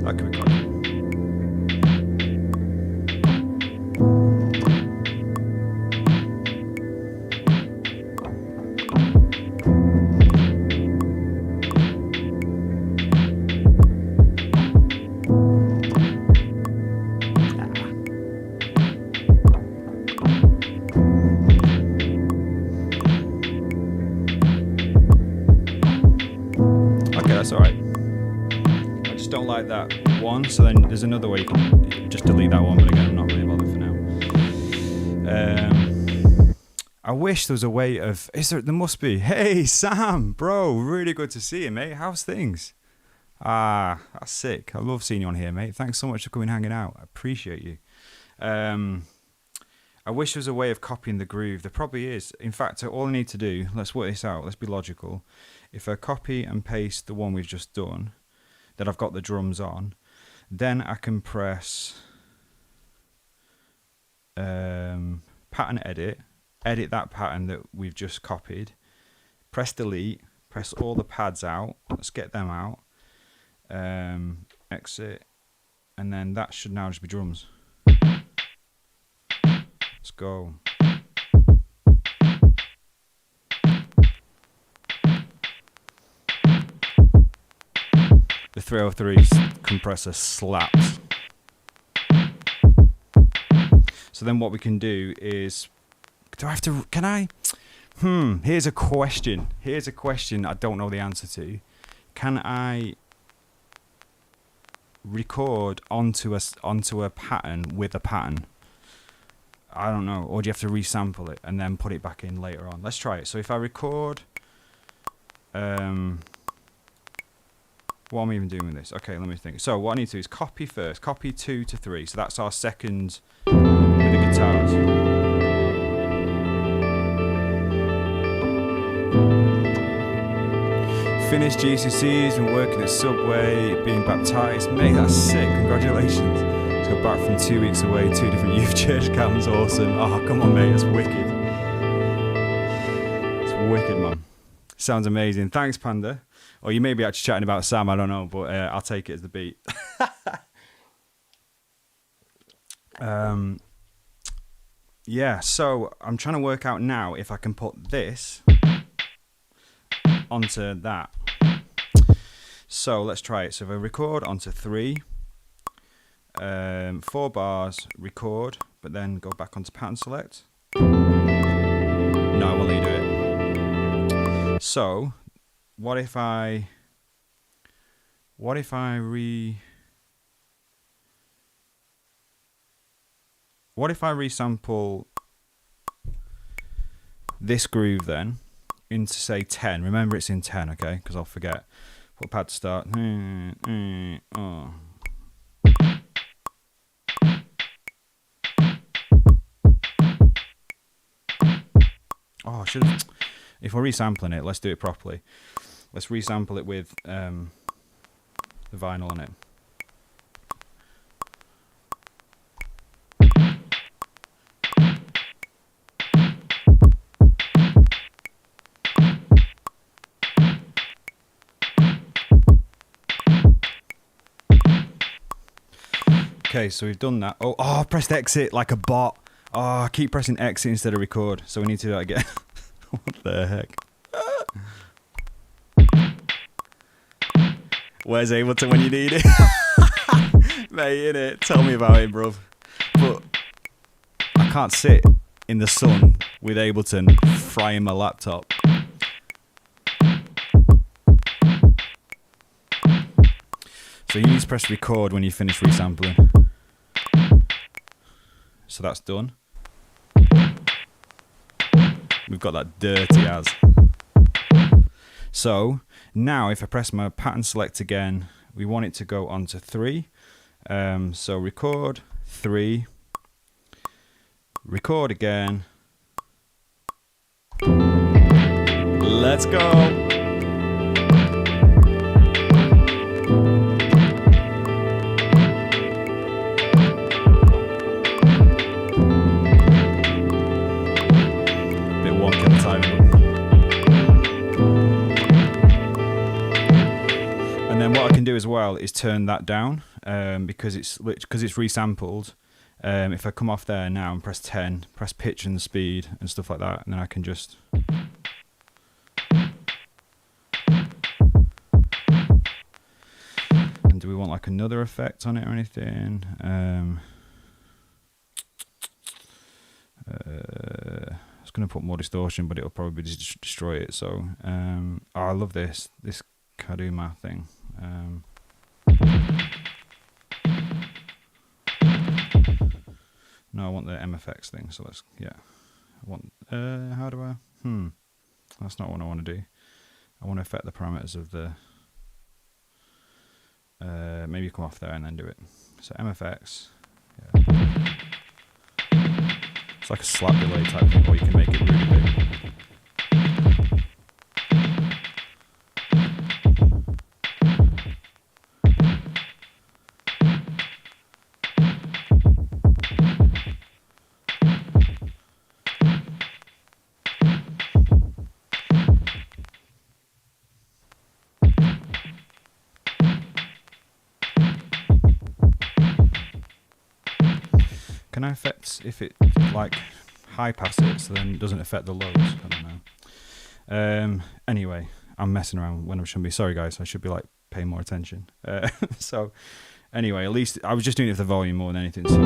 S1: That could be quite cool. That's alright. I just don't like that one, so then there's another way you can just delete that one, but again, I'm not really bothered for now. I wish there was a way of... There must be. Hey, Sam, bro, really good to see you, mate. How's things? Ah, that's sick. I love seeing you on here, mate. Thanks so much for coming hanging out. I appreciate you. I wish there was a way of copying the groove. There probably is. In fact, all I need to do, let's work this out. Let's be logical. If I copy and paste the one we've just done, that I've got the drums on, then I can press pattern edit that pattern that we've just copied, press delete, press all the pads out, let's get them out, exit, and then that should now just be drums. Let's go. The 303's compressor slaps. So then what we can do is, here's a question I don't know the answer to. Can I record onto a pattern with a pattern? I don't know. Or do you have to resample it and then put it back in later on? Let's try it. So if I record, what am I even doing with this? Okay, let me think. So what I need to do is copy first. Copy 2 to 3. So that's our second with the guitars. Finished GCSEs and working at Subway, being baptised. Mate, that's sick. Congratulations. Just got back from 2 weeks away, 2 different youth church camps. Awesome. Oh, come on, mate. That's wicked. It's wicked, man. Sounds amazing. Thanks, Panda. Or you may be actually chatting about Sam, I don't know, but I'll take it as the beat. Yeah, so I'm trying to work out now if I can put this onto that. So let's try it. So if I record onto 3, 4 bars, record, but then go back onto pattern select. No, I won't let you do it. So what if I resample this groove then into, say, 10. Remember it's in 10, okay? Because I'll forget. Put pad to start. Oh. Oh, I should have... If we're resampling it, let's do it properly. Let's resample it with the vinyl on it. Okay, so we've done that. Oh, I pressed exit like a bot. Oh, I keep pressing exit instead of record, so we need to do that again. What the heck? Where's Ableton when you need it? Mate, innit? Tell me about it, bruv. But I can't sit in the sun with Ableton frying my laptop. So you need to press record when you finish resampling. So that's done. We've got that dirty as. So now if I press my pattern select again, we want it to go on to 3. So record 3, record again. Let's go. As well is turn that down because it's resampled. If I come off there now and press 10, press pitch and speed and stuff like that, and then I can just and do we want like another effect on it or anything? It's going to put more distortion, but it'll probably just destroy it. So oh, I love this Kaduma thing. No, I want the MFX thing, so let's, yeah. I want, how do I, that's not what I want to do. I want to affect the parameters of the, maybe come off there and then do it. So MFX, yeah. It's like a slap delay type thing, or you can make it really big. Can I affect if it like high pass it so then it doesn't affect the lows? I don't know. Anyway, I'm messing around when I shouldn't be. Sorry guys, I should be like paying more attention. So anyway, at least I was just doing it for the volume more than anything. So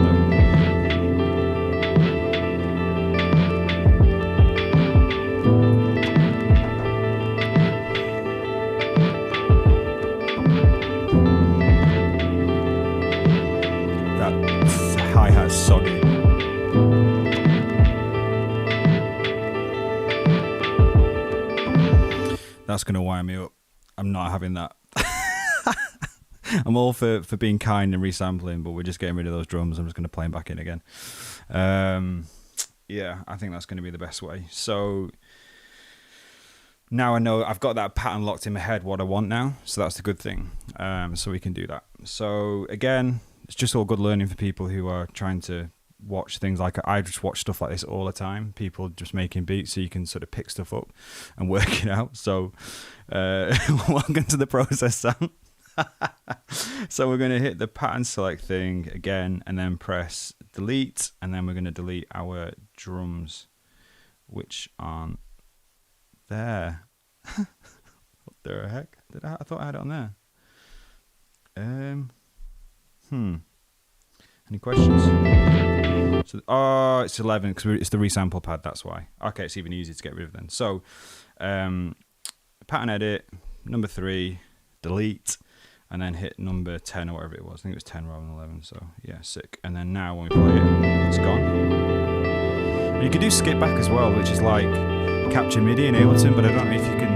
S1: hi-hat's soggy. That's going to wire me up. I'm not having that. I'm all for being kind and resampling, but we're just getting rid of those drums. I'm just going to play them back in again. Yeah, I think that's going to be the best way. So now I know I've got that pattern locked in my head, what I want now. So that's the good thing. So we can do that. So again, it's just all good learning for people who are trying to watch things. Like I just watch stuff like this all the time, people just making beats, so you can sort of pick stuff up and work it out. So welcome to the process, Sam. So we're going to hit the pattern select thing again and then press delete, and then we're going to delete our drums which aren't there. What the heck? I thought I had it on there. Any questions? So, oh, it's 11 because it's the resample pad. That's why. Okay, it's even easier to get rid of then. So, pattern edit, number 3, delete, and then hit number 10 or whatever it was. I think it was 10 rather than 11. So yeah, sick. And then now when we play it, it's gone. And you can do skip back as well, which is like capture MIDI in Ableton, but I don't know if you can.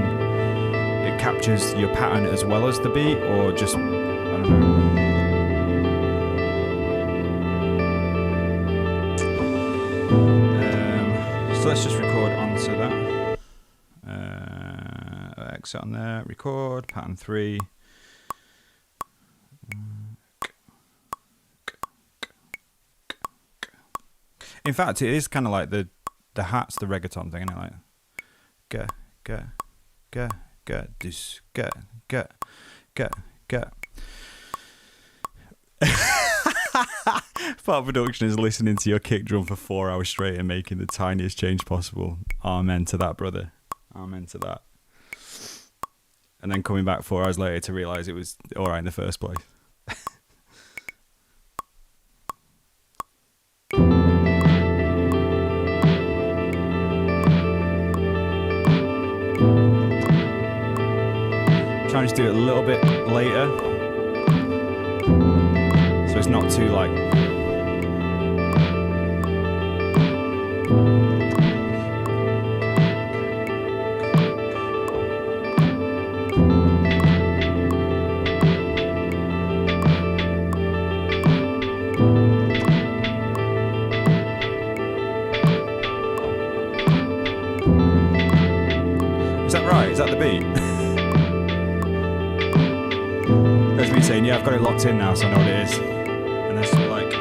S1: It captures your pattern as well as the beat, or just I don't know. So let's just record onto that. Exit on there, record, pattern 3. In fact, it is kind of like the hat's the reggaeton thing, isn't it? Like, Part of production is listening to your kick drum for 4 hours straight and making the tiniest change possible. Amen to that, brother. Amen to that. And then coming back 4 hours later to realise it was alright in the first place. Trying to just do it a little bit later, so it's not too like. saying, yeah, I've got it locked in now, so I know what it is. And then sort of like...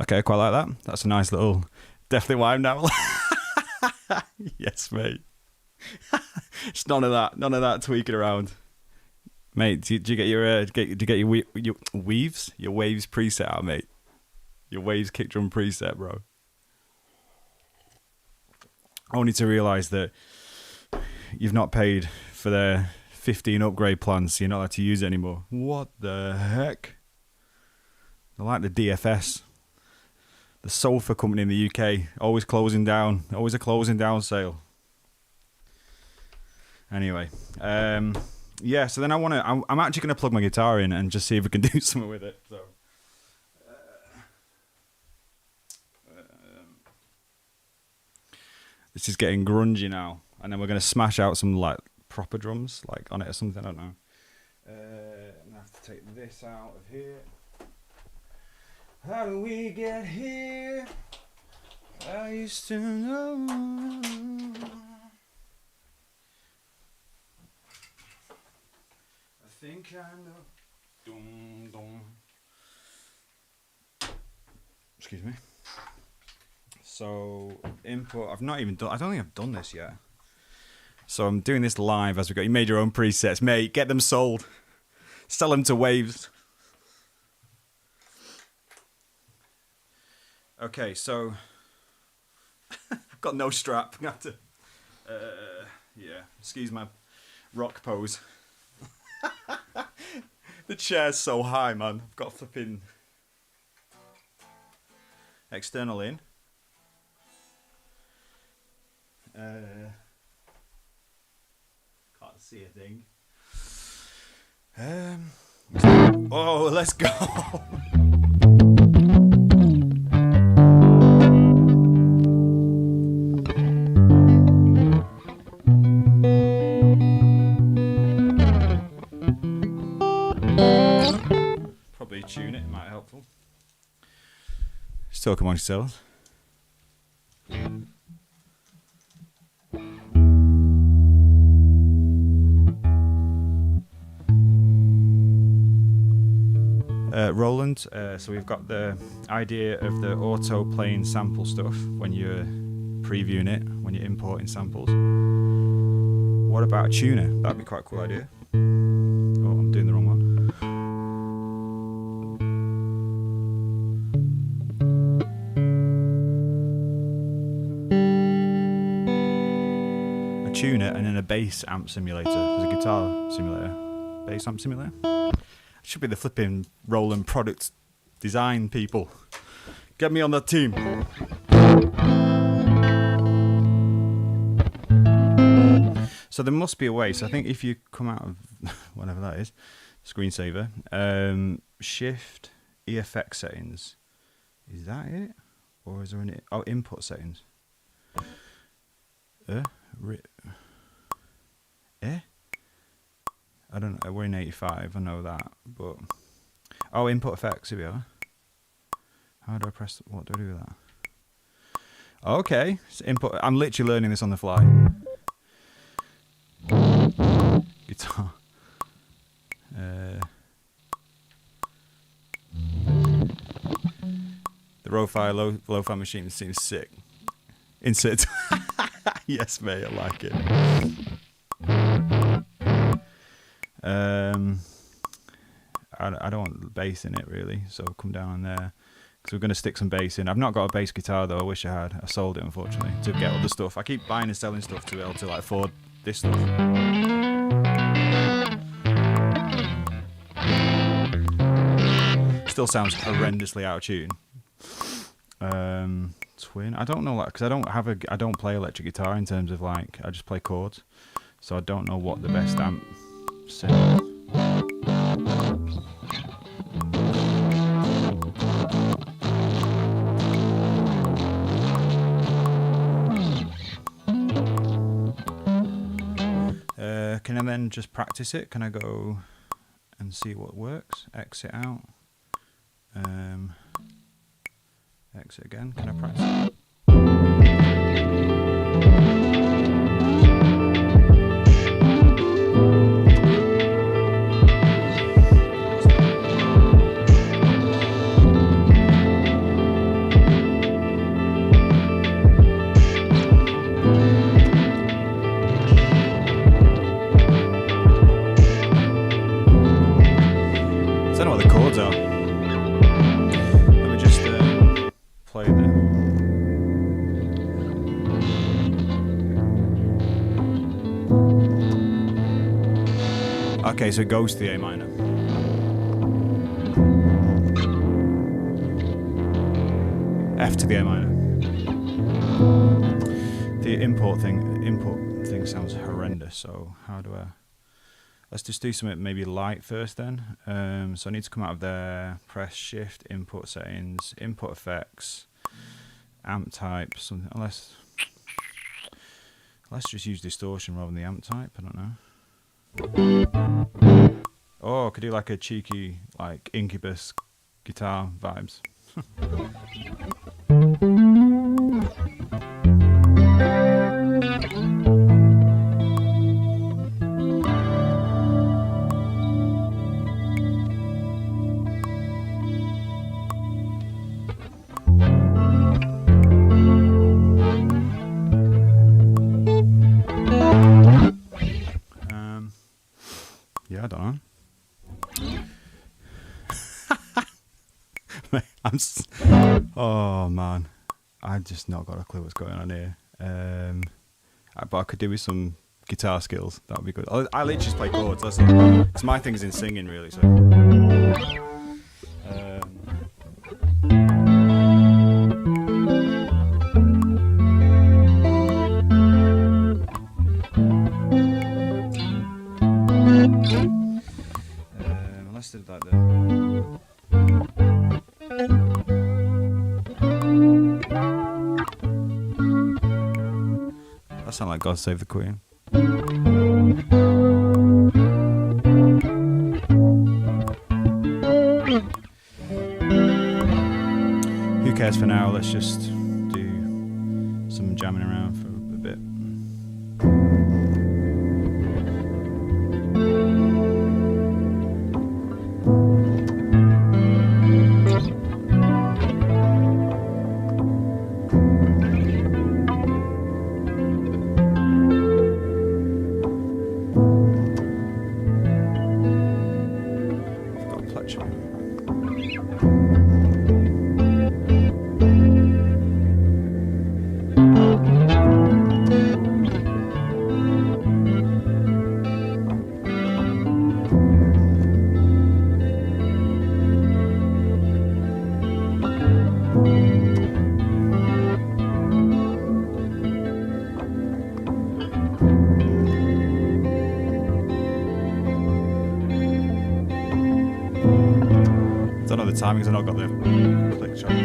S1: Okay, quite like that. That's a nice little... Definitely why I'm now... Yes, mate. It's none of that tweaking around. Mate, do you get your weaves? Your waves preset out, mate. Your waves kick drum preset, bro. Only to realise that you've not paid for their 15 upgrade plans, so you're not allowed to use it anymore. What the heck? They're like the DFS. The sofa company in the UK, always closing down, always a closing down sale. Anyway, yeah. So then I'm actually gonna plug my guitar in and just see if we can do something with it. So, this is getting grungy now, and then we're gonna smash out some like proper drums, like on it or something. I don't know. I'm gonna have to take this out of here. How do we get here? I used to know. I think I know. Dum, dum. Excuse me. So input. I've not even done. I don't think I've done this yet. So I'm doing this live as we go. You made your own presets, mate. Get them sold. Sell them to Waves. Okay, so I've got no strap. I have to, yeah, excuse my rock pose. The chair's so high, man. I've got flipping external in. Can't see a thing. Oh, let's go. Probably tune it, might be helpful. Still come on yourselves. Roland, so we've got the idea of the auto playing sample stuff when you're previewing it, when you're importing samples. What about a tuner? That'd be quite a cool idea. Oh, I'm doing the wrong one. A tuner and then a bass amp simulator. There's a guitar simulator. Bass amp simulator? Should be the flipping Roland product design people. Get me on that team. So there must be a way. So I think if you come out of whatever that is, screensaver, shift EFX settings. Is that it? Or is there an input settings? I don't know, we're in 85, I know that, but... Oh, input effects, here we are. How do I press, what do I do with that? Okay, so input, I'm literally learning this on the fly. Guitar. The LOFI machine seems sick. Insert. Yes, mate, I like it. I don't want bass in it really, so come down on there because we're going to stick some bass in. I've not got a bass guitar though. I wish I had. I sold it unfortunately to get other stuff. I keep buying and selling stuff to be able to like afford this stuff. still sounds horrendously out of tune. Twin. I don't know, like, because I don't play electric guitar in terms of like I just play chords, so I don't know what the best amp sounds. Can I then just practice it? Can I go and see what works? Exit out. Exit again. Can I practice it? I don't know what the chords are. Let me just play the. Okay, so it goes to the A minor. F to the A minor. The input thing sounds horrendous. So how do I? Let's just do something maybe light first then. So I need to come out of there, press shift, input settings, input effects, amp type, something. Let's just use distortion rather than the amp type, I don't know. Oh, I could do like a cheeky, like Incubus guitar vibes. Yeah, I don't know. Oh man, I just not got a clue what's going on here. But I could do with some guitar skills. That would be good. I literally just play chords. That's because my thing's in singing really. So. Let's do like that. That sounds like God Save the Queen. Who cares for now? Let's just do some jamming around for a bit. Don't know the timings, I've not got the click track.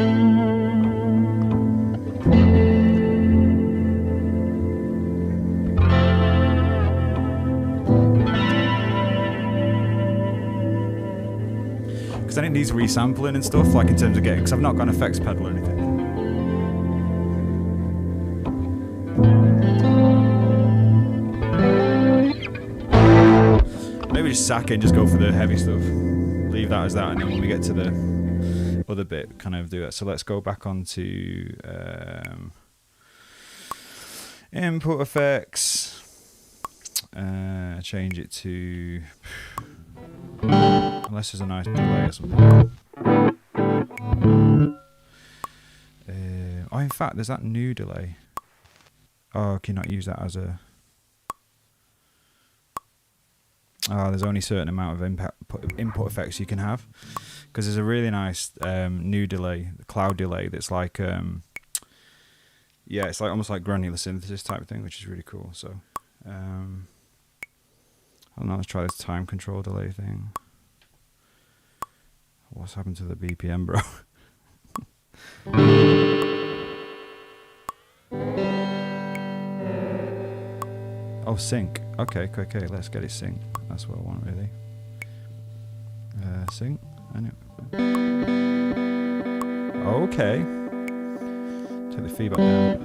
S1: Because then it needs resampling and stuff, like in terms of getting, because I've not got an effects pedal or anything. Maybe just sack it and just go for the heavy stuff. Leave that as that, and then when we get to the other bit, kind of do that. So let's go back onto input effects, change it to, unless there's a nice delay or something. Oh, in fact, there's that new delay. Oh, can you not use that as a... Oh, there's only a certain amount of input effects you can have. because there's a really nice new delay, cloud delay that's like yeah, it's like almost like granular synthesis type of thing, which is really cool. So I don't know, let's try this time control delay thing. What's happened to the BPM, bro? Oh, sync. Okay, okay, let's get it sync. That's what I want, really. Sync. Okay. Take the feedback down.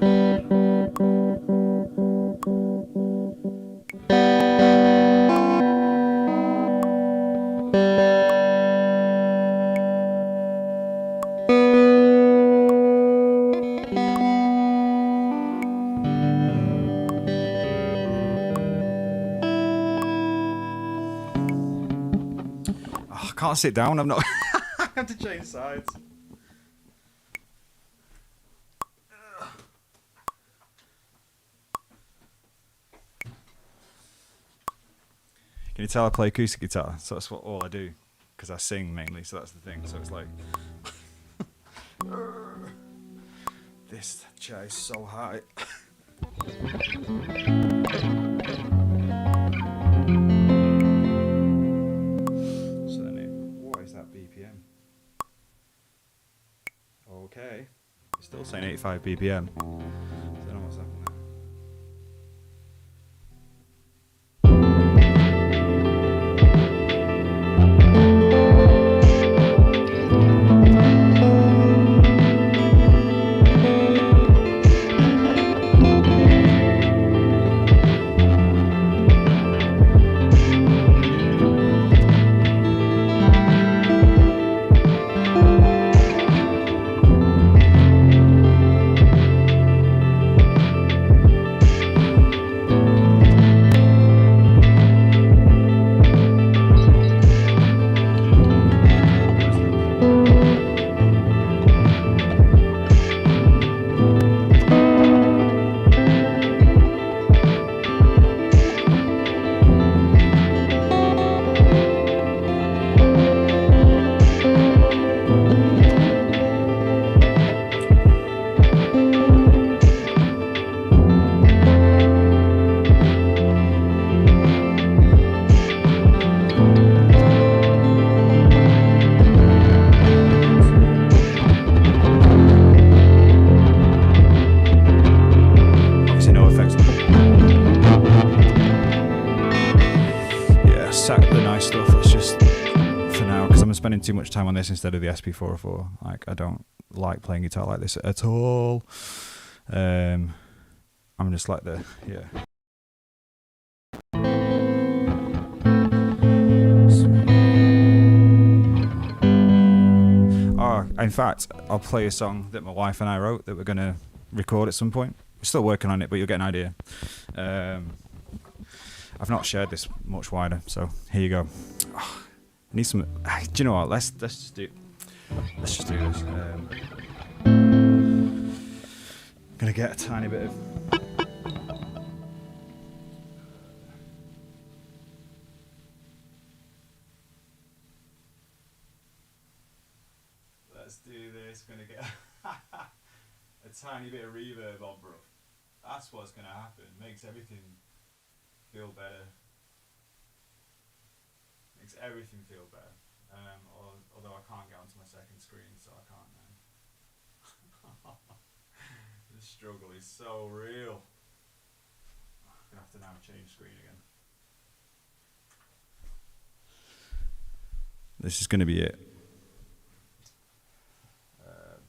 S1: Oh, I can't sit down. I'm not. I have to change sides. Can you tell I play acoustic guitar? So that's what all I do, because I sing mainly. So that's the thing. So it's like this chair is so high. So then, what is that BPM? Okay, it's still saying 85 BPM. I don't know what's happening there. Spending too much time on this instead of the Sp404. Like, I don't like playing guitar like this at all. I'm just like the Oh, in fact, I'll play a song that my wife and I wrote that we're gonna record at some point. We're still working on it, but you'll get an idea. I've not shared this much wider, so here you go. Oh, I need some. Do you know what? Let's just do this. Gonna get a tiny bit of. Let's do this. Gonna get a tiny bit of reverb on, bro. That's what's gonna happen. Makes everything feel better. Makes everything feel better. Although I can't get onto my second screen, so I can't now. The struggle is so real. I'm gonna have to now change screen again. This is gonna be it.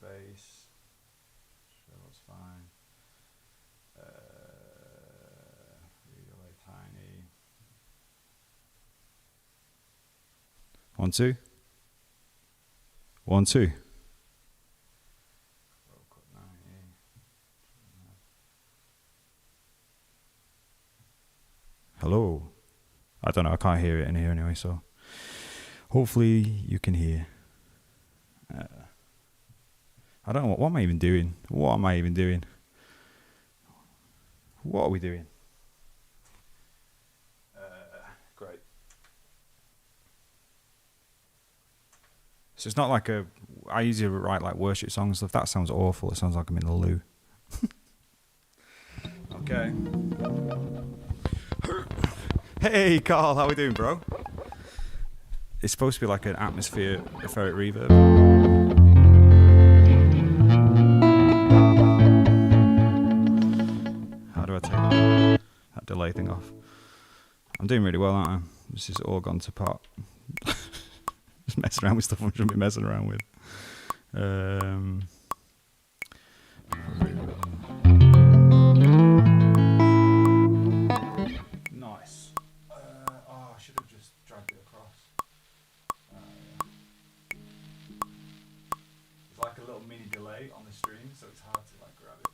S1: Bass. Sure, that's fine. Relay tiny. 1 2 1 2. Hello. I don't know. I can't hear it in here anyway. So hopefully you can hear. I don't know what am I even doing. What am I even doing? What are we doing? Great. So it's not like I usually write like worship songs. So if that sounds awful, it sounds like I'm in the loo. Okay. Hey Carl, how we doing, bro? It's supposed to be like an atmospheric reverb. How do I take that delay thing off? I'm doing really well, aren't I? This is all gone to pot. Just messing around with stuff I shouldn't be messing around with. Nice. I should have just dragged it across. There's like a little mini delay on the stream, so it's hard to like grab it.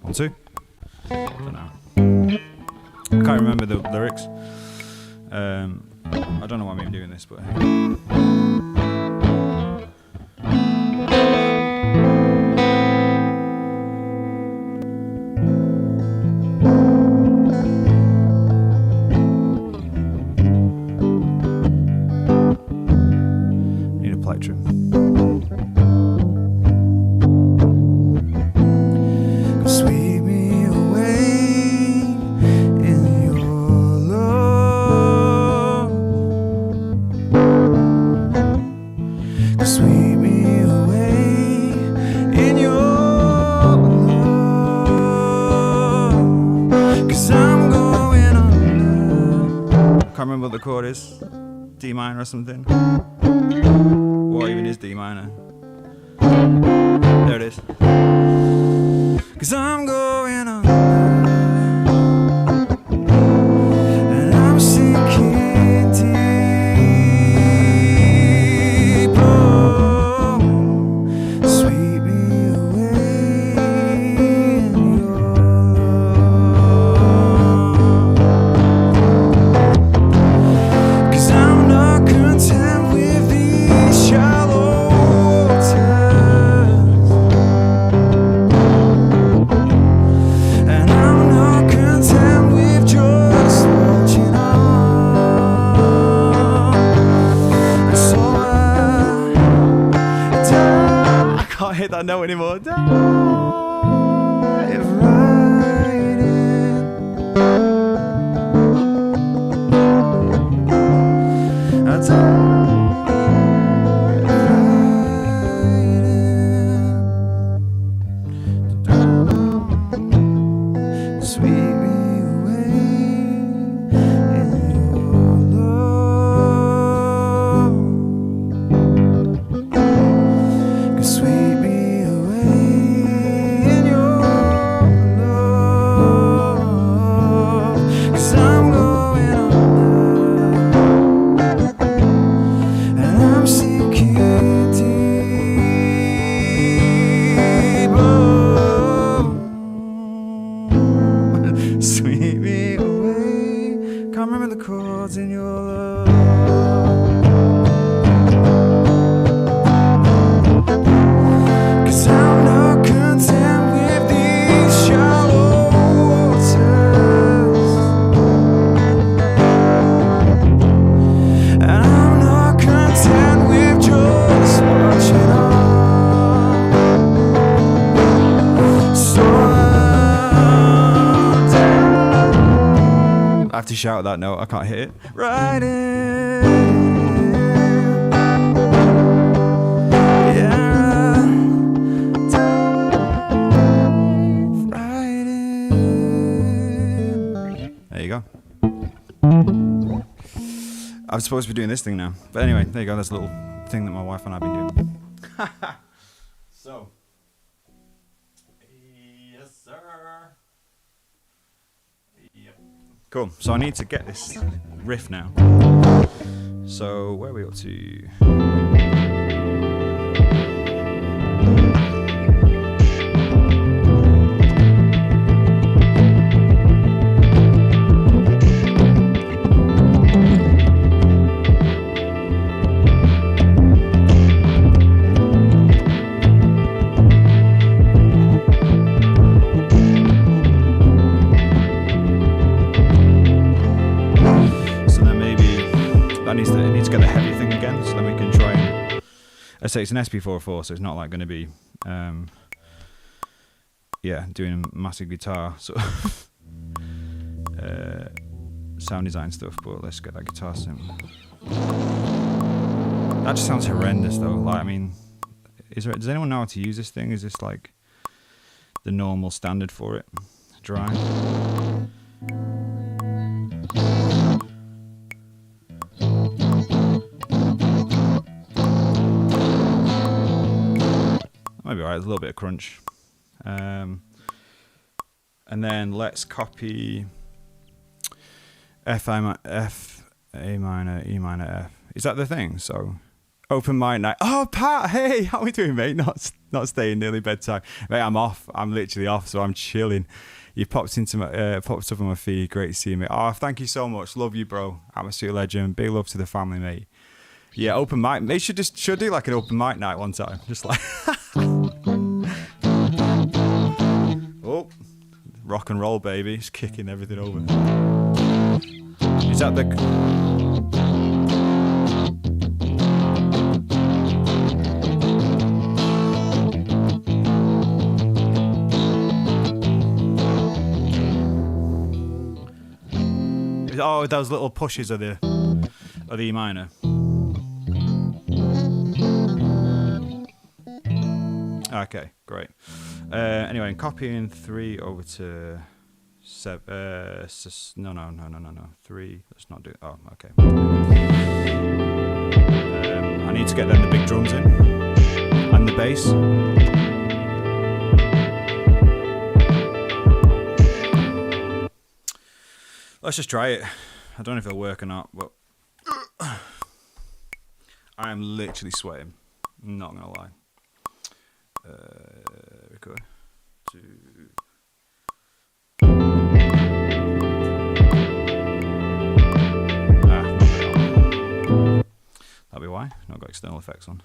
S1: 1, 2. I don't know. I can't remember the lyrics. I don't know why I'm even doing this, but hey. Need a plectrum. Remember what the chord is? D minor or something? Or even is D minor? There it is. 'Cause I'm going on and I'm sinking deep. Oh, sweep me away in your hit that note anymore. Dive right in. I dive right in. Sweep me away in your love. 'Cause sweep me in your love. 'Cause I'm not content with these shallow waters, and I'm not content with just watching on. So I have to shout that note, I can't hit it. Right in. Yeah. Right in. There you go. I'm supposed to be doing this thing now. But anyway, there you go, that's a little thing that my wife and I have been doing. So. Yes, sir. Yep. Cool, so I need to get this riff now. So where are we up to? I say it's an Sp404, so it's not like going to be, yeah, doing massive guitar sort of sound design stuff. But let's get that guitar sample. That just sounds horrendous, though. Like, I mean, does anyone know how to use this thing? Is this like the normal standard for it? Dry. Maybe alright, there's a little bit of crunch. And then let's copy F, A minor, E minor, F. Is that the thing? So open mic night. Oh, Pat, hey, how we doing, mate? Not staying, nearly bedtime. Mate, I'm off. I'm literally off, so I'm chilling. You popped up on my feed. Great to see you, mate. Oh, thank you so much. Love you, bro. Atmosphere legend. Big love to the family, mate. Yeah, open mic. They should do like an open mic night one time. Just like oh, rock and roll, baby. Just kicking everything over. Is that the oh, those little pushes of the E minor. Okay, great. Anyway, I'm copying 3 over to 7. No. 3. Let's not do it. Oh, okay. I need to get then the big drums in and the bass. Let's just try it. I don't know if it'll work or not, but I am literally sweating. I'm not gonna lie. Record. 2. That'll be why. Not got external effects on.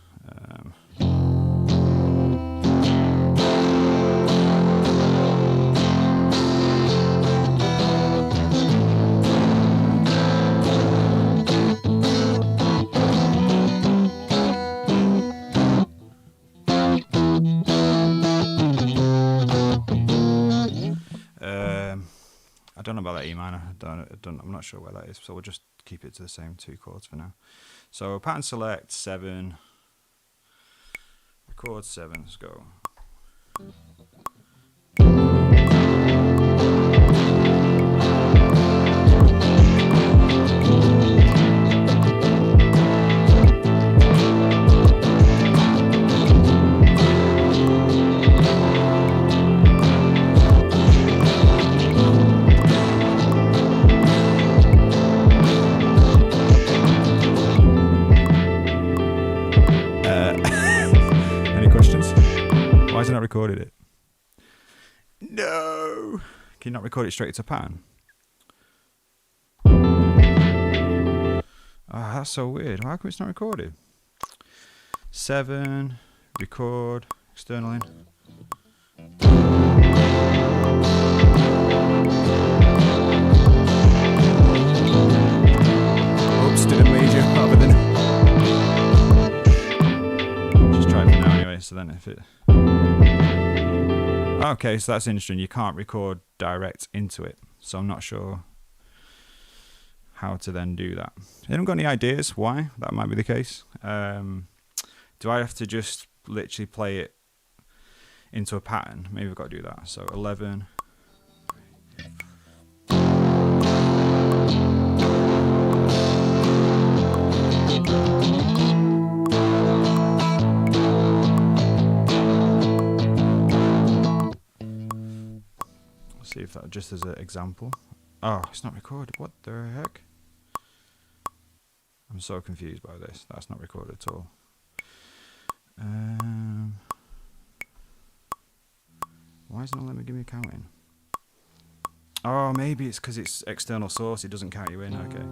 S1: I don't know about that E minor. I'm not sure where that is. So we'll just keep it to the same 2 chords for now. So pattern select 7, record 7. Let's go. Why has it not recorded it? No! Can you not record it straight to pattern? Ah, that's so weird. How come it's not recorded? 7, record, external in. Oops, did a major rather than. Just try it for now anyway, so then if it. Okay, so that's interesting. You can't record direct into it, so I'm not sure how to then do that. Anyone got any ideas why that might be the case? Do I have to just literally play it into a pattern? Maybe I've got to do that. So 11. See if that just as an example. Oh, it's not recorded. What the heck? I'm so confused by this. That's not recorded at all. Why isn't it letting me give me a count in? Oh, maybe it's because it's external source. It doesn't count you in. Okay.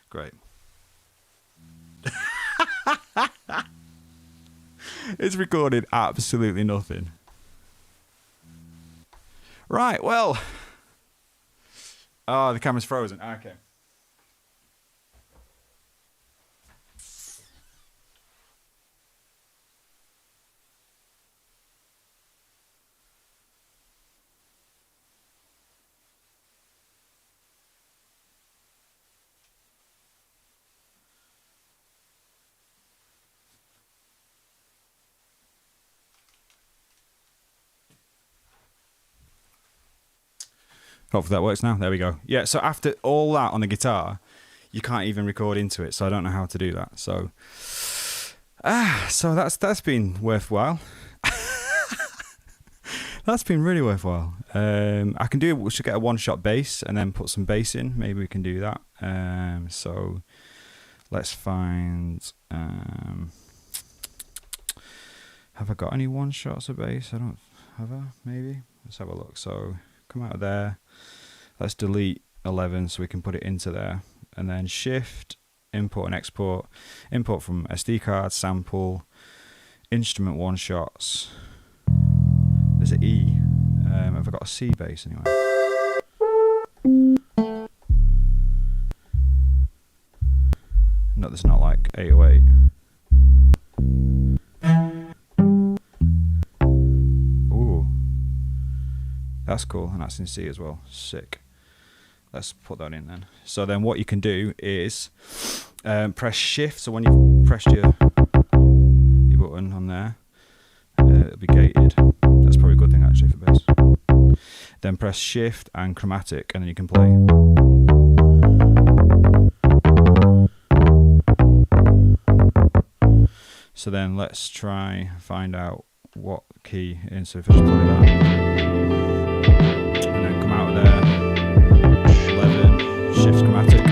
S1: Great. It's It's recorded absolutely nothing. Right, well. Oh, the camera's frozen. Okay. Hopefully that works now. There we go. Yeah, so after all that on the guitar, you can't even record into it, so I don't know how to do that. So that's been worthwhile. That's been really worthwhile. We should get a one-shot bass and then put some bass in. Maybe we can do that. So let's find... have I got any one-shots of bass? I don't... Have I? Maybe? Let's have a look. So come out of there. Let's delete 11 so we can put it into there. And then shift, import and export. Import from SD card, sample, instrument one-shots. There's an E. Have I got a C bass anyway? No, there's not like 808. Ooh. That's cool, and that's in C as well. Sick. Let's put that in then. So then what you can do is press shift. So when you've pressed your button on there, it'll be gated. That's probably a good thing actually for bass. Then press shift and chromatic, and then you can play. So then let's try find out what key in. So if I just play that, and then come out of there, 11, shift chromatic.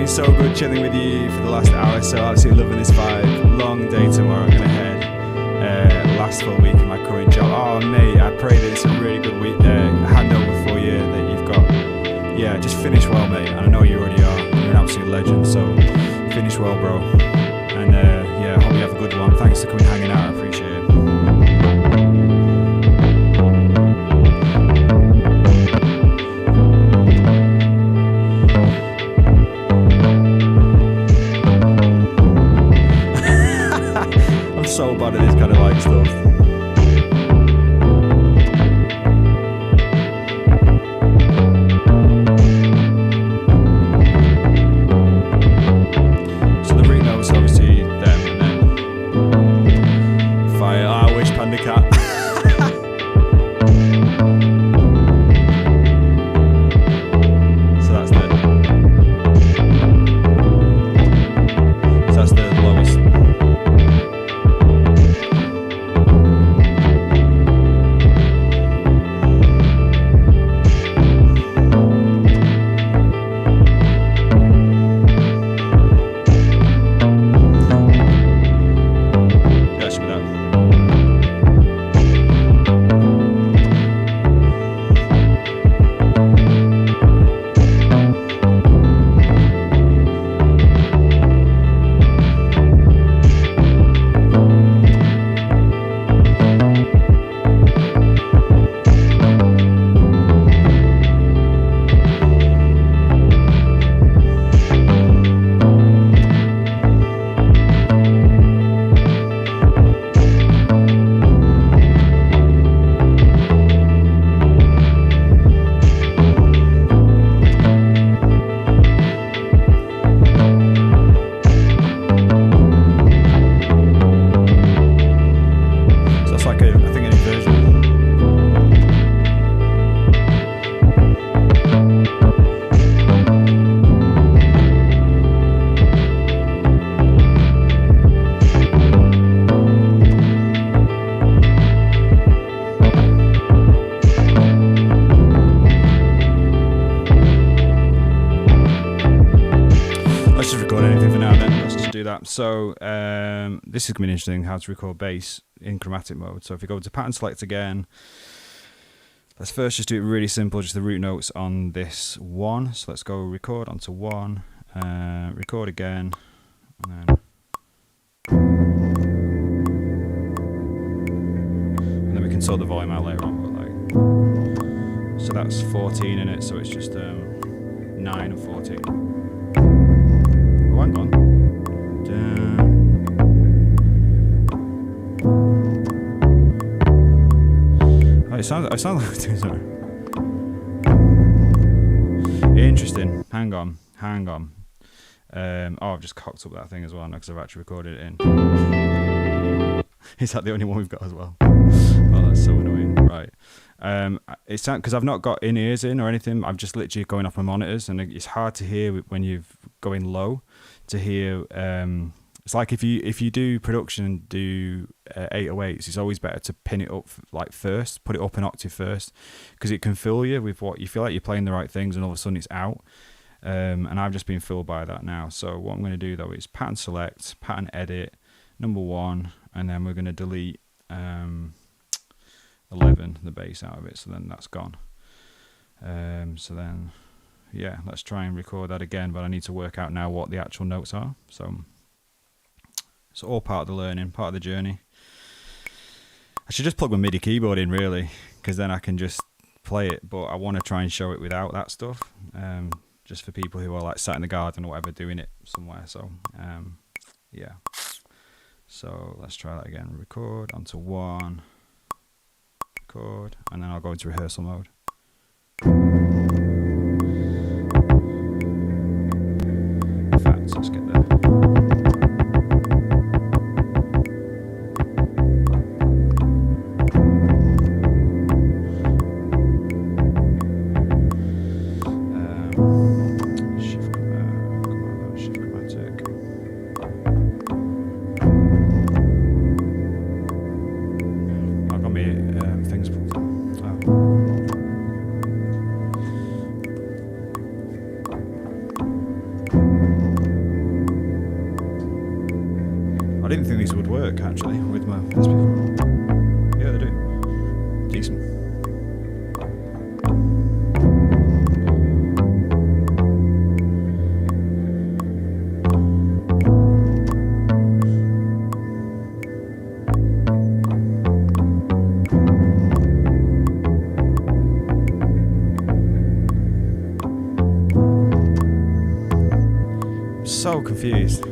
S1: So good chilling with you for the last hour, so absolutely loving this vibe. Long day tomorrow, I'm going to head last full week in my current job. Oh mate, I pray that it's a really good week handover for you, that you've got, yeah, just finish well mate, and I know you already are, you're an absolute legend, so finish well bro, and yeah, hope you have a good one. Thanks for coming hanging out, I appreciate it. So bad at this kind of like stuff. So the root notes obviously them, and then fire. I wish Panda Cat. So that's the lowest. So this is going to be interesting, how to record bass in chromatic mode. So if you go to pattern select again, let's first just do it really simple, just the root notes on this 1. So let's go record onto 1, record again, and then we can sort the volume out later on. But like, so that's 14 in it, so it's just 9 and 14. Oh, hang on. Oh, I sound like I was doing something. Interesting. Hang on. Oh, I've just cocked up that thing as well now because I've actually recorded it in. Is that the only one we've got as well? Oh, that's so annoying. Right. It's because I've not got in-ears in or anything. I'm just literally going off my monitors, and it's hard to hear when you're going low. To hear, it's like if you do production and do 808s, it's always better to pin it up like first, put it up an octave first, because it can fill you with what you feel like you're playing the right things, and all of a sudden it's out. And I've just been filled by that now. So what I'm going to do though is pattern select, pattern edit, number 1, and then we're going to delete 11, the bass out of it. So then that's gone. So then, yeah, let's try and record that again, but I need to work out now what the actual notes are. So it's all part of the learning, part of the journey. I should just plug my MIDI keyboard in really, because then I can just play it, but I want to try and show it without that stuff, just for people who are like sat in the garden or whatever doing it somewhere. So yeah, so let's try that again. Record onto 1, record, and then I'll go into rehearsal mode. In fact, let's get there. I didn't think these would work actually with my Sp404. Yeah, they do. Decent. I'm so confused.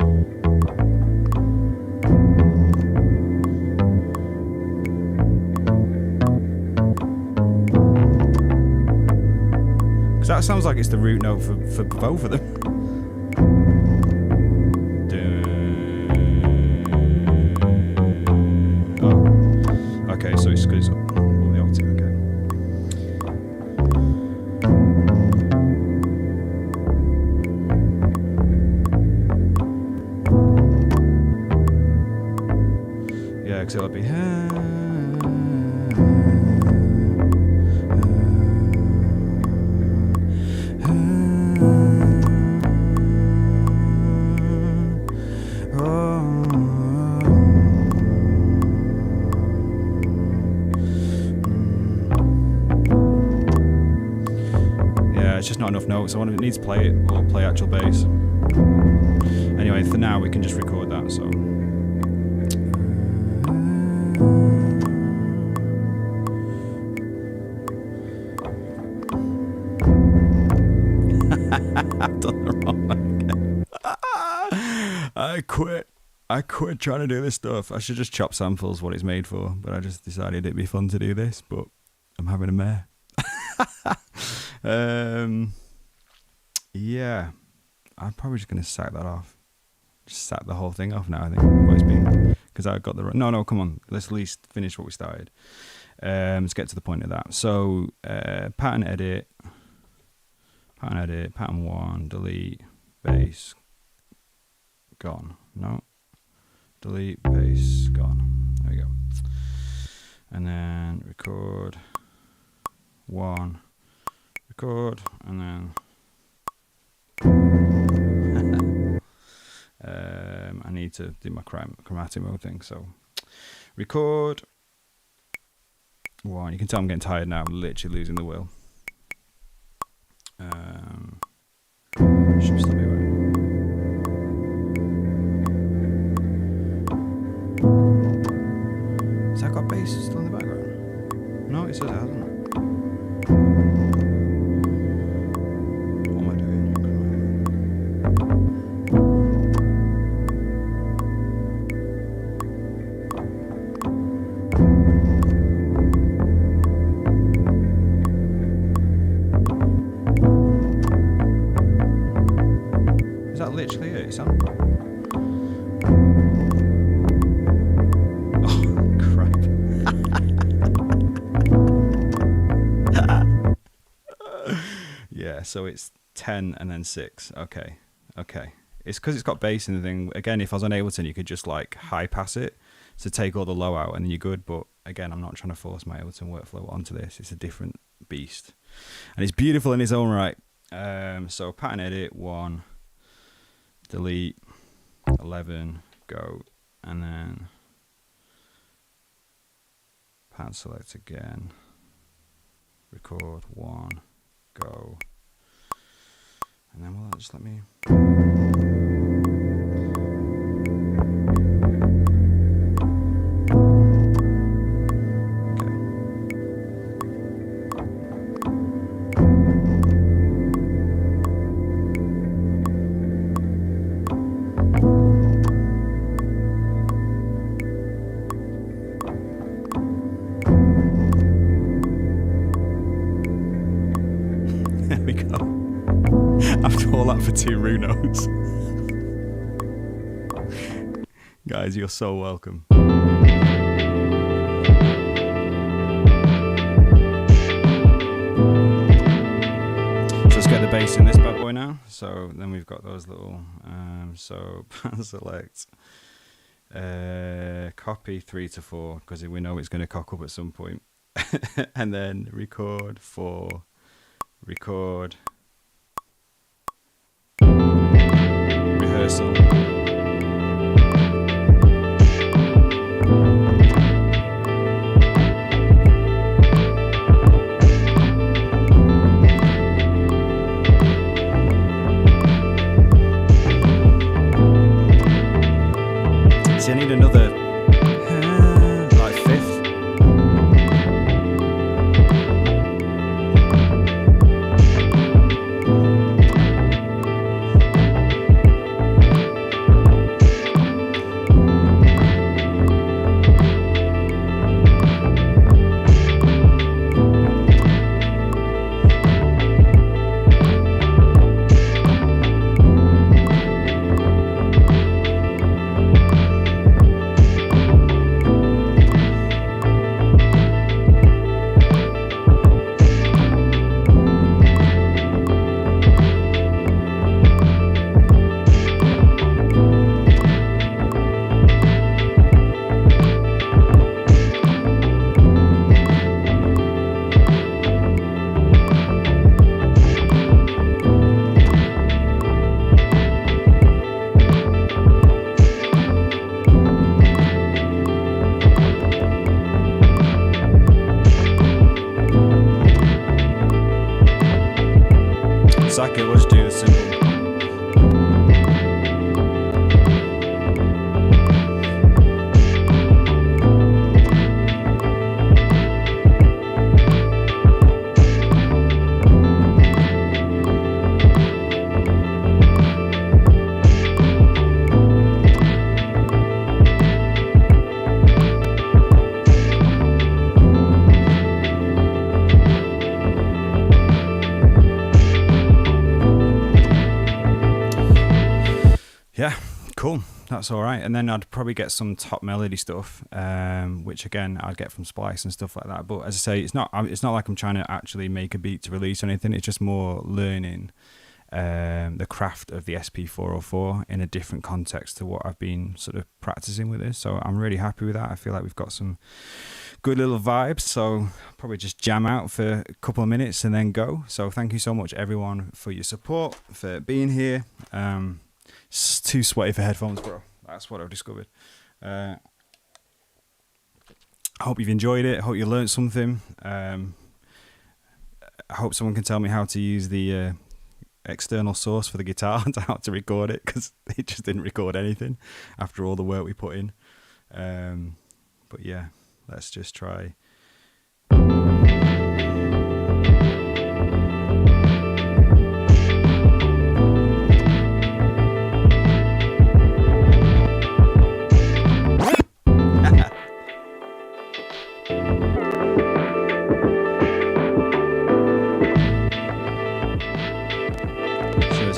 S1: That sounds like it's the root note for both of them. Oh, okay, so it's because all the octave again. Yeah, because it'll be. It's just not enough notes. I want to need to play it or play actual bass. Anyway, for now we can just record that. So I've done the wrong one again. I quit trying to do this stuff. I should just chop samples, what it's made for. But I just decided it'd be fun to do this. But I'm having a mare. Yeah, I'm probably just gonna sack that off. Just sack the whole thing off now. I think what it's been, because I got the no. Come on, let's at least finish what we started. Let's get to the point of that. So pattern edit, pattern 1, delete, bass, gone. No, delete, bass, gone. There we go. And then record 1. Record, and then I need need to do my chromatic mode thing. So record 1. You can tell I'm getting tired now. I'm literally losing the will. Should still be right. Has that got bass still in the background? No, it says it hasn't. What am I doing? Is that literally it? It sounds... Yeah, so it's 10 and then 6. Okay. It's because it's got bass in the thing. Again, if I was on Ableton, you could just like high pass it to take all the low out and then you're good. But again, I'm not trying to force my Ableton workflow onto this. It's a different beast. And it's beautiful in its own right. So pattern edit, 1, delete, 11, go, and then pattern select again, record, 1, go, and then will that just let me... There we go. After all that for 2 root notes. Guys, you're so welcome. So let's get the bass in this bad boy now. So then we've got those little, so select, copy 3 to 4, because we know it's going to cock up at some point. And then record 4. Record, rehearsal, see, I need another like 5th. Exactly, we'll just do the simple. Yeah, cool. That's all right. And then I'd probably get some top melody stuff, which again I'd get from Splice and stuff like that. But as I say, it's not like I'm trying to actually make a beat to release or anything. It's just more learning the craft of the Sp404 in a different context to what I've been sort of practicing with this. So I'm really happy with that. I feel like we've got some good little vibes. So probably just jam out for a couple of minutes and then go. So thank you so much everyone for your support, for being here. It's too sweaty for headphones, bro. That's what I've discovered. I hope you've enjoyed it. I hope you learned something. I hope someone can tell me how to use the external source for the guitar and how to record it, because it just didn't record anything after all the work we put in. But yeah, let's just try.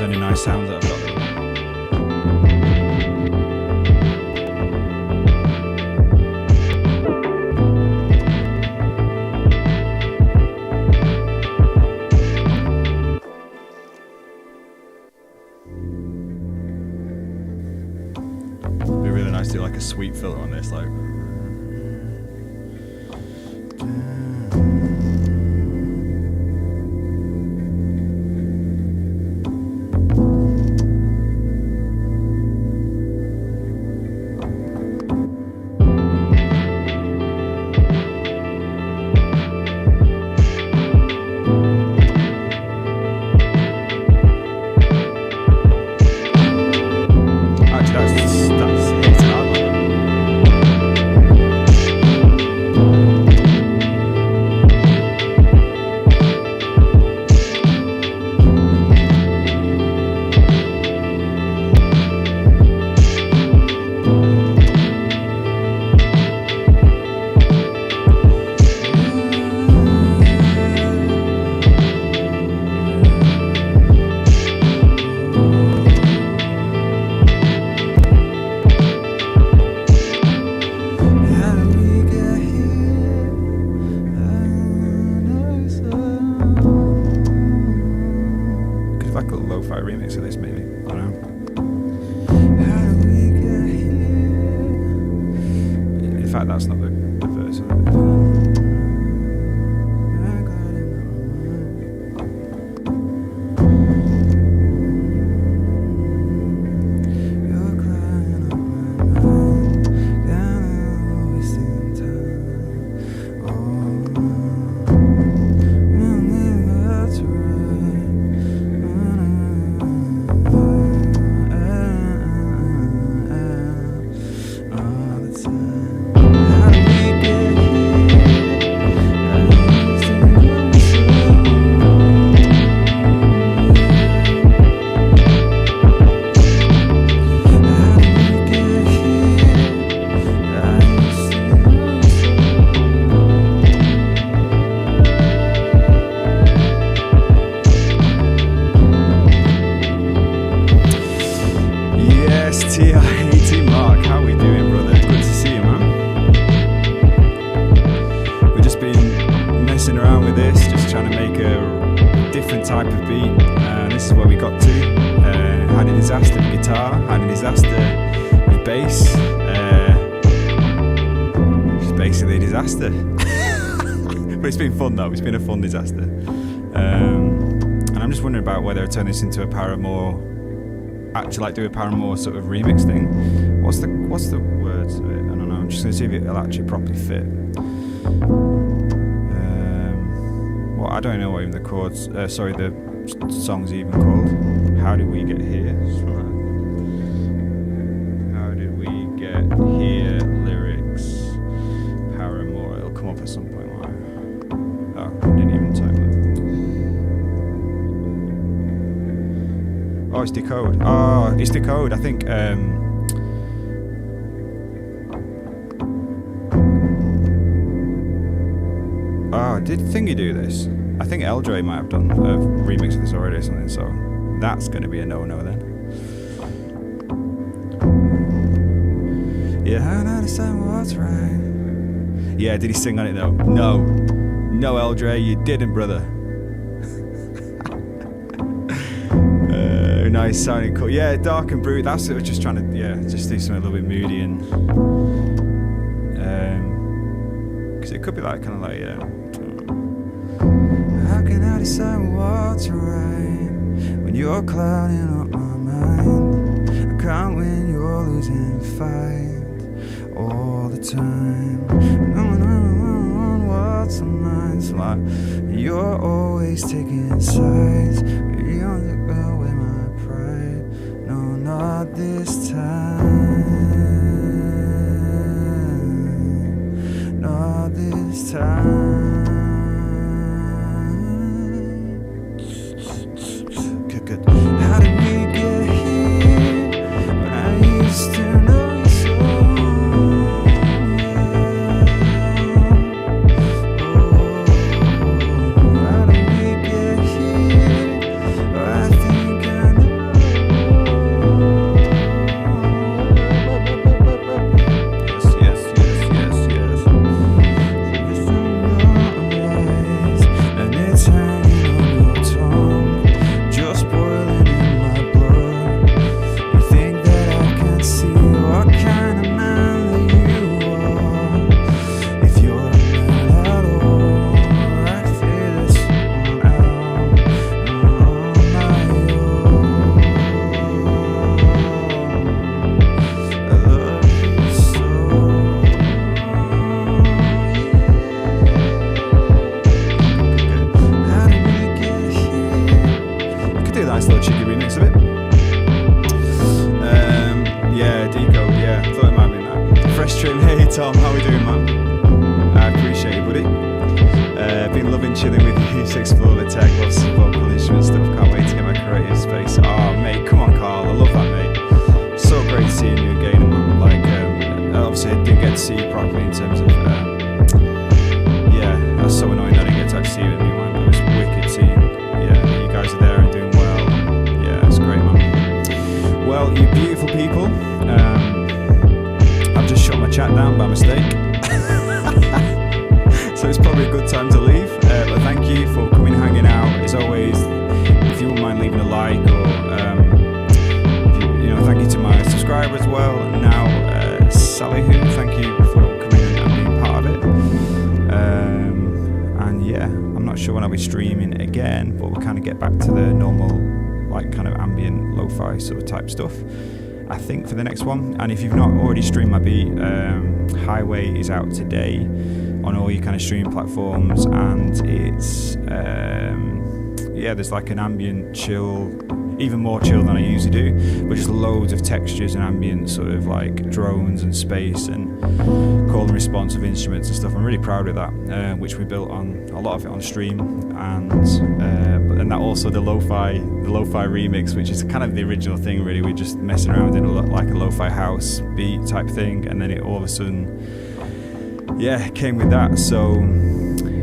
S1: Any nice sounds that I've got there. It'd be really nice to do like a sweep filter on this, like. Lo-fi remix of this, maybe. I don't know. In fact, that's not the verse of it. Mark, how we doing, brother? Good to see you, man. We've just been messing around with this, just trying to make a different type of beat. This is where we got to. Had a disaster with guitar, had a disaster with bass. Just basically a disaster. But it's been fun though, it's been a fun disaster. And I'm just wondering about whether I turn this into a Paramore, actually like do a Paramore sort of remix thing. What's the words of it? I don't know. I'm just going to see if it'll actually properly fit. Well, I don't know what even the chords. Sorry, the song's even called. How did we get here? How did we get here? Lyrics. Paramore. It'll come up at some point. Like, oh, didn't even type that. Oh, it's decode. Oh, it's decode. I think. Oh, did Thingy do this? I think Eldre might have done a remix of this already or something, so that's going to be a no-no then. Yeah, I understand what's right. Yeah, did he sing on it though? No. No, Eldre, you didn't, brother. Nice sounding cool. Yeah, dark and brute. That's it. We're just trying to, just do something a little bit moody and because it could be like kind of like how can I decide what's right when you're clouding up my mind? I can't win, you're losing fight all the time. No, what's the mind's like? You're always taking sides. You're the girl with my pride. No, not this time. Not this time. Good. How did we get here? When I used to know you so. How did we get here? I think I know. Yes. It's in your eyes, and it's hanging on your tongue. Just boiling in my blood. You think that I can see what kind of man that you are? If you're not at all, I'd figure this one out on my own. I love you so. How did we get here? Could do a nice little cheeky remix of it. Yeah, Decode, yeah. Thought it might be that. Fresh trim, hey Tom, how we doing, man? I appreciate it, buddy. Been loving chilling with you to explore the tech, lots of vocal instrument stuff. Can't wait to get my creative space. Oh, mate, come on, Carl. I love that, mate. So great seeing you again, man. Like, obviously, I didn't get to see you properly in terms of, yeah, that's so annoying. I didn't get to actually see you with me, man. But it was wicked seeing, yeah, you guys are there and doing well. Yeah, it's great, man. Well, you beautiful people, I've just shut my chat down by mistake. So it's probably a good time to leave. But thank you for coming and hanging out. As always, if you wouldn't mind leaving a like or, thank you to my subscriber as well. And now, Sally Who, thank you for coming and being part of it. And yeah, I'm not sure when I'll be streaming again, but we'll kind of get back to the normal, like kind of ambient lo-fi sort of type stuff, I think, for the next one. And if you've not already streamed my beat, Highway is out today on all your kind of streaming platforms, and it's yeah, there's like an ambient chill, even more chill than I usually do, but just loads of textures and ambient sort of like drones and space and call and response of instruments and stuff. I'm really proud of that, which we built on a lot of it on stream, and that also the lo-fi remix, which is kind of the original thing really. We're just messing around in like a lo-fi house beat type thing, and then it all of a sudden, yeah, came with that. So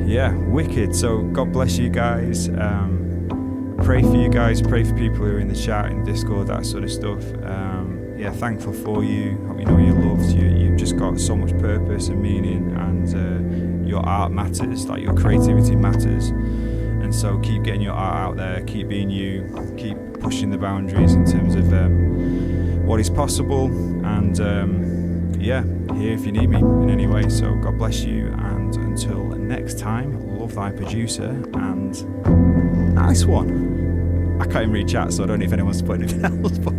S1: yeah, wicked. So God bless you guys. Pray for you guys, pray for people who are in the chat, in Discord, that sort of stuff. Yeah, thankful for you. Hope you know you're loved. You've just got so much purpose and meaning, and your art matters, like your creativity matters. And so keep getting your art out there, keep being you, keep pushing the boundaries in terms of what is possible. And yeah, here if you need me in any way. So God bless you, and until next time, love thy producer, and nice one. I can't even read chat, so I don't know if anyone wants to put anything else, but